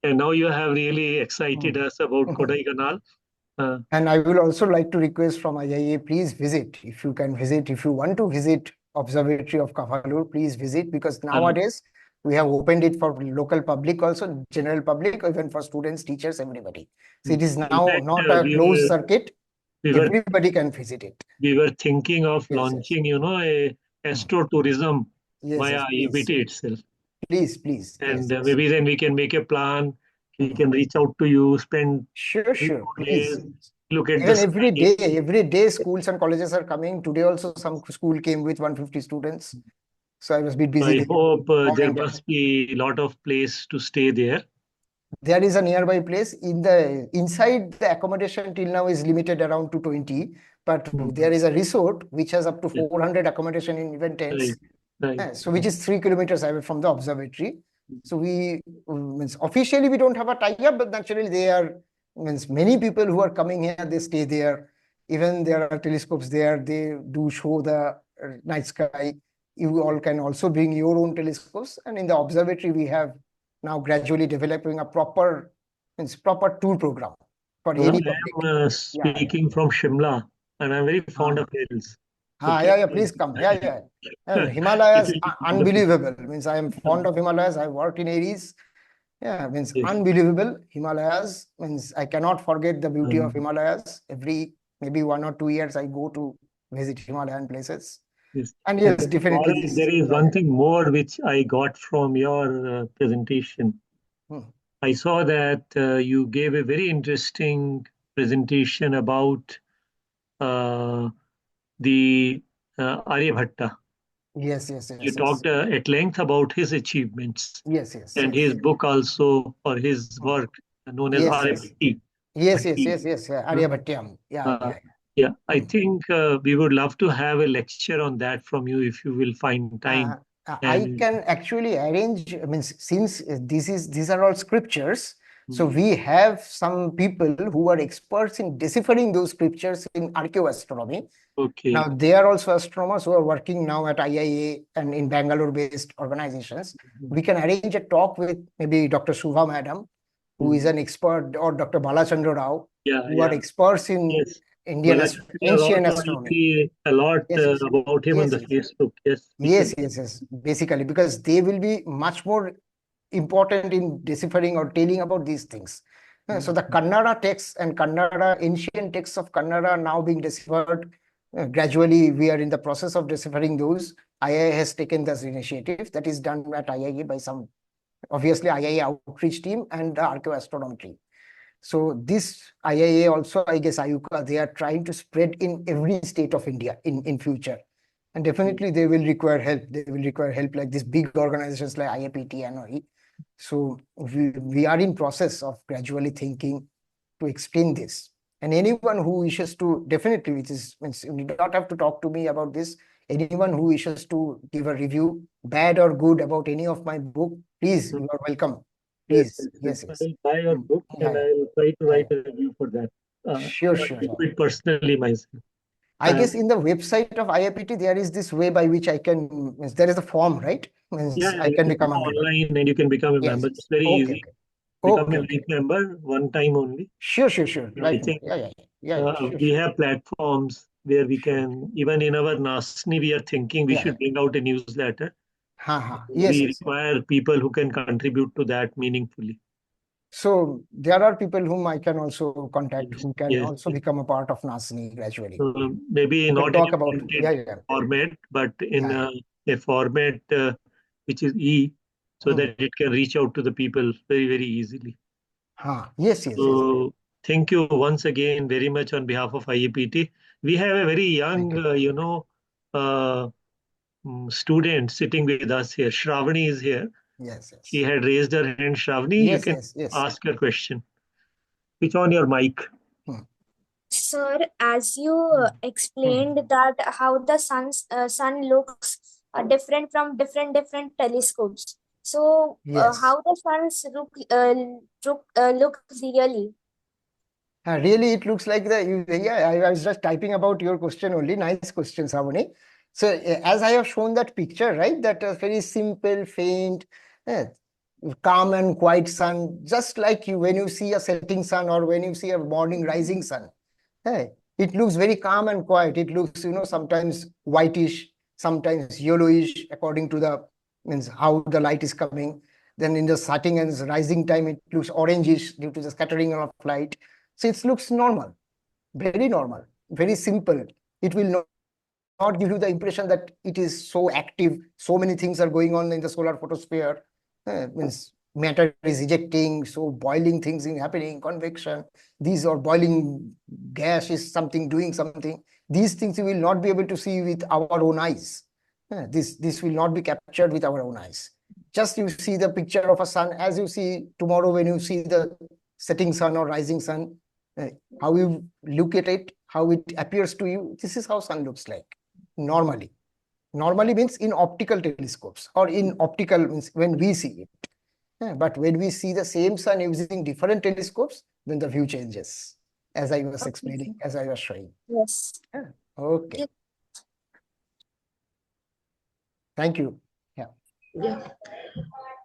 and now you have really excited us about Kodaikanal. Uh, And I will also like to request from IIA, please visit. If you can visit, if you want to visit Observatory of Kafalur, please visit, because uh, nowadays we have opened it for local public also, general public, even for students, teachers, everybody. So it is in now fact, not a closed circuit. we were Everybody can visit it. we were thinking of Yes, yes. launching, a Mm. astro tourism Yes, via yes, please. IAPT itself. Please, please. And Yes, yes. maybe then we can make a plan. We Mhm. can reach out to you, spend Sure, three, sure. 4 days, Please. look at the Even sky. every day, schools and colleges are coming. Today also, some school came with 150 students. So I was a bit busy I there. hope there Momentum. must be a lot of place to stay there. There is a nearby place. In the inside, the accommodation till now is limited around to 20, but there is a resort which has up to Yeah, 400 accommodation in event right, tents. right. So which is 3 kilometers away from the observatory. So we means officially we don't have a tie-up, but naturally they are means many people who are coming here, they stay there. Even there are telescopes there. They do show the night sky. You all can also bring your own telescopes. And in the observatory, we have now gradually developing a proper tour program for any I public. am Yeah, yeah. speaking from Shimla, and I'm very fond Ah, of hills. yeah, Okay. yeah, please come. Yeah, yeah. It Himalayas, will be wonderful. unbelievable. Means I am fond of Himalayas. I worked in Aries. Yeah, means Yes. unbelievable. Himalayas means I cannot forget the beauty of Himalayas. Every maybe 1 or 2 years, I go to visit Himalayan places. Yes. And And yes, definitely Gaurav, this. there is Yeah, one thing more which I got from your presentation. yeah. I saw that you gave a very interesting presentation about uh, the Aryabhatta. Yes, yes, You yes, yes. talked at length about his achievements Yes, yes, and yes. his book also, or his Mm. work known as Yes, yes. Aryabhatti. Yes, yes, Bhatti. yes, yes. Yeah. Uh, Aryabhatyam. Yeah, uh, yeah, yeah, yeah. I think we would love to have a lecture on that from you if you will find time. Uh, I And can actually arrange, I mean, since these are all scriptures, so mm, we have some people who are experts in deciphering those scriptures in archaeoastronomy. Now, okay, they are also astronomers who are working now at IIA and in Bangalore-based organizations. We can arrange a talk with maybe Dr. Shubha Madam, who is mm, an expert, or Dr. Balachandra Rao, yeah, who are yeah, experts in yes, Indian actually a lot ancient on astronomy. a lot Yes, yes, about him on yes, the yes, Facebook. Yes, we yes, can. yes, yes. Basically, because they will be much more important in deciphering or telling about these things. So the Kannada texts and Kannada, ancient texts of Kannada are now being deciphered. Gradually, we are in the process of deciphering those. IIA has taken this initiative that is done at IIA by some, obviously, IIA outreach team and the archaeoastronomy team. So this IIA also, I guess, IUCA, they are trying to spread in every state of India in future. And definitely they will require help. They will require help like these big organizations like IAPT and OE. So we are in process of gradually thinking to explain this. And anyone who wishes to, definitely, which is, means you do not have to talk to me about this. Anyone who wishes to give a review, bad or good, about any of my book, please, you are welcome. Yes, Please, yes, yes, yes. yes. I'll buy your book Yeah, and yeah, I'll try to yeah, write yeah. a review for that. Sure, I'll sure, do sure. it personally myself. I guess in the website of IAPT, there is this way by which I can, means there is a form, right? Means Yeah, I you can can become go a member. online and you can become a Yes, member. yes. It's very Okay, easy. okay. Become Okay, a okay. late member one time only. Sure, sure, sure. I Right. think Yeah, yeah, yeah, yeah, sure, we sure. have platforms where we Sure. can, even in our NASNI, we are thinking we Yeah, yeah. should bring out a newsletter. Ha, ha. Yes, We yes. require people who can contribute to that meaningfully. So there are people whom I can also contact Yes, who can yes, also yes. become a part of NASNI gradually. Maybe Who can not in talk a about, yeah, printed yeah, format, but in yeah, yeah. a format which is so Hmm. that it can reach out to the people very, very easily. Ha. Yes, yes, yes. So thank you once again very much on behalf of IAPT. We have a very Thank young, you. uh, student sitting with us here. Shravani is here. Yes, She yes. had raised her hand. Shravani, you Yes, can yes, yes. ask your question. Switch on your mic. Hmm. Sir, as you Hmm. explained that how the sun looks different from different telescopes. So, Yes. how the suns look really? Really, it looks like yeah, I was just typing about your question only. Nice question, Savani. So, as I have shown that picture, right, that very simple, faint, eh, calm and quiet sun, just like you when you see a setting sun or when you see a morning rising sun. Hey, it looks very calm and quiet. It looks, sometimes whitish, sometimes yellowish, according to the means how the light is coming. Then in the setting and rising time, it looks orangish due to the scattering of light. So it looks normal, very simple. It will not give you the impression that it is so active. So many things are going on in the solar photosphere. Means matter is ejecting, so boiling things is happening, convection. These are boiling gas is something doing something. These things you will not be able to see with our own eyes. This will not be captured with our own eyes. Just you see the picture of a sun as you see tomorrow when you see the setting sun or rising sun. uh, how you look at it, how it appears to you. This is how sun looks like normally. Normally means in optical telescopes or in optical means when we see it. But when we see the same sun using different telescopes, then the view changes, as I was Okay. explaining, as I was showing. Yes. Okay. Thank you. Yeah. Yeah.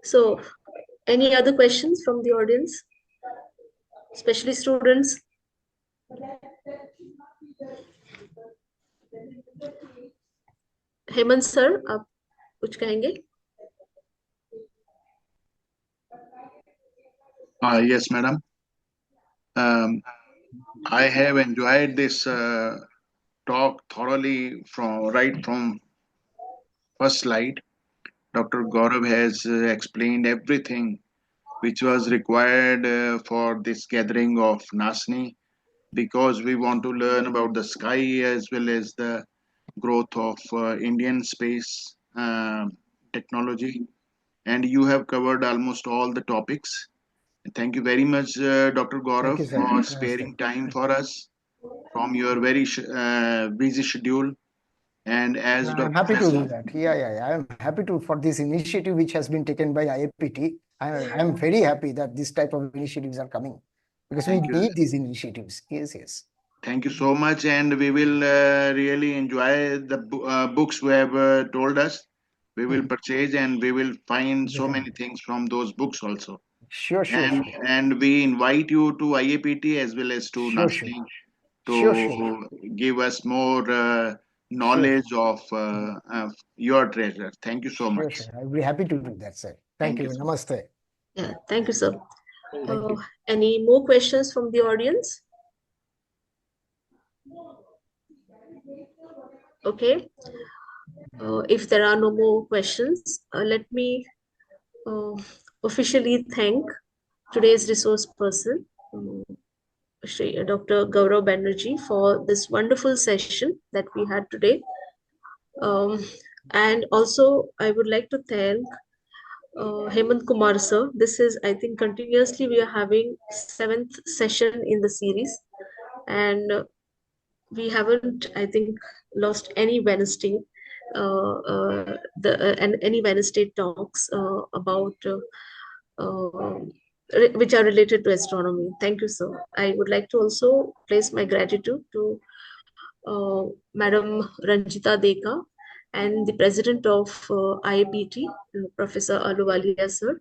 So, any other questions from the audience, especially students? Hemant sir आप कुछ कहेंगे? Yes, madam. I have enjoyed this talk thoroughly from first slide. Dr. Gaurav has explained everything which was required for this gathering of NASNI because we want to learn about the sky as well as the growth of Indian space technology. And you have covered almost all the topics. Thank you very much, Dr. Thank Gaurav, you, sir. for Namaste. sparing time for us from your very busy schedule. And And as I'm Dr. happy to has, do that. Yeah. I'm happy to for this initiative which has been taken by IAPT. I'm very happy that this type of initiatives are coming because we thank you. need these initiatives. Yes, yes. Thank you so much. And we will really enjoy the books we have told us. We will Hmm. purchase and we will find so many Definitely. things from those books also. Sure. And we invite you to IAPT as well as to Sure. NASNI Sure, to sure. give us more knowledge of your treasure. Thank you so Sure, much. sir. I'll be happy to do that, sir. Thank Thank you. you, sir. Namaste. Yeah, thank you, sir. Thank Uh, you. any more questions from the audience? Okay. If there are no more questions, let me uh, officially thank today's resource person, Dr. Gaurav Banerjee, for this wonderful session that we had today. Um, and also, I would like to thank Hemant Kumar sir. This is, I think, continuously we are having seventh session in the series, and we haven't, I think, lost any Wednesday, and any Wednesday talks about which are related to astronomy. Thank you, sir. I would like to also place my gratitude to Madam Ranjita Deka and the president of IAPT, Professor Aluwalia sir,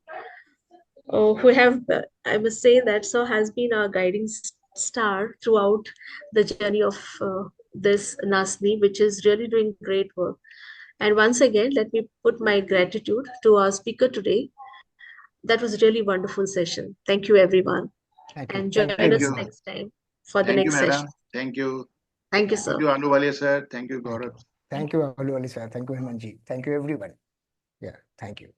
who have, I must say that sir has been our guiding star throughout the journey of this NASNI, which is really doing great work. And once again, let me put my gratitude to our speaker today. That was a really wonderful session. Thank you, everyone. Thank you. And Thank join you Thank us very you. much. next time for the Thank you, next madam. session. Thank you. Thank you, Thank sir. you, Aluwalia sir. Thank you, Thank Gaurav. you. Thank you, Alu Ali sir. Thank you, Hemanji. Thank you, everyone. Yeah, thank you.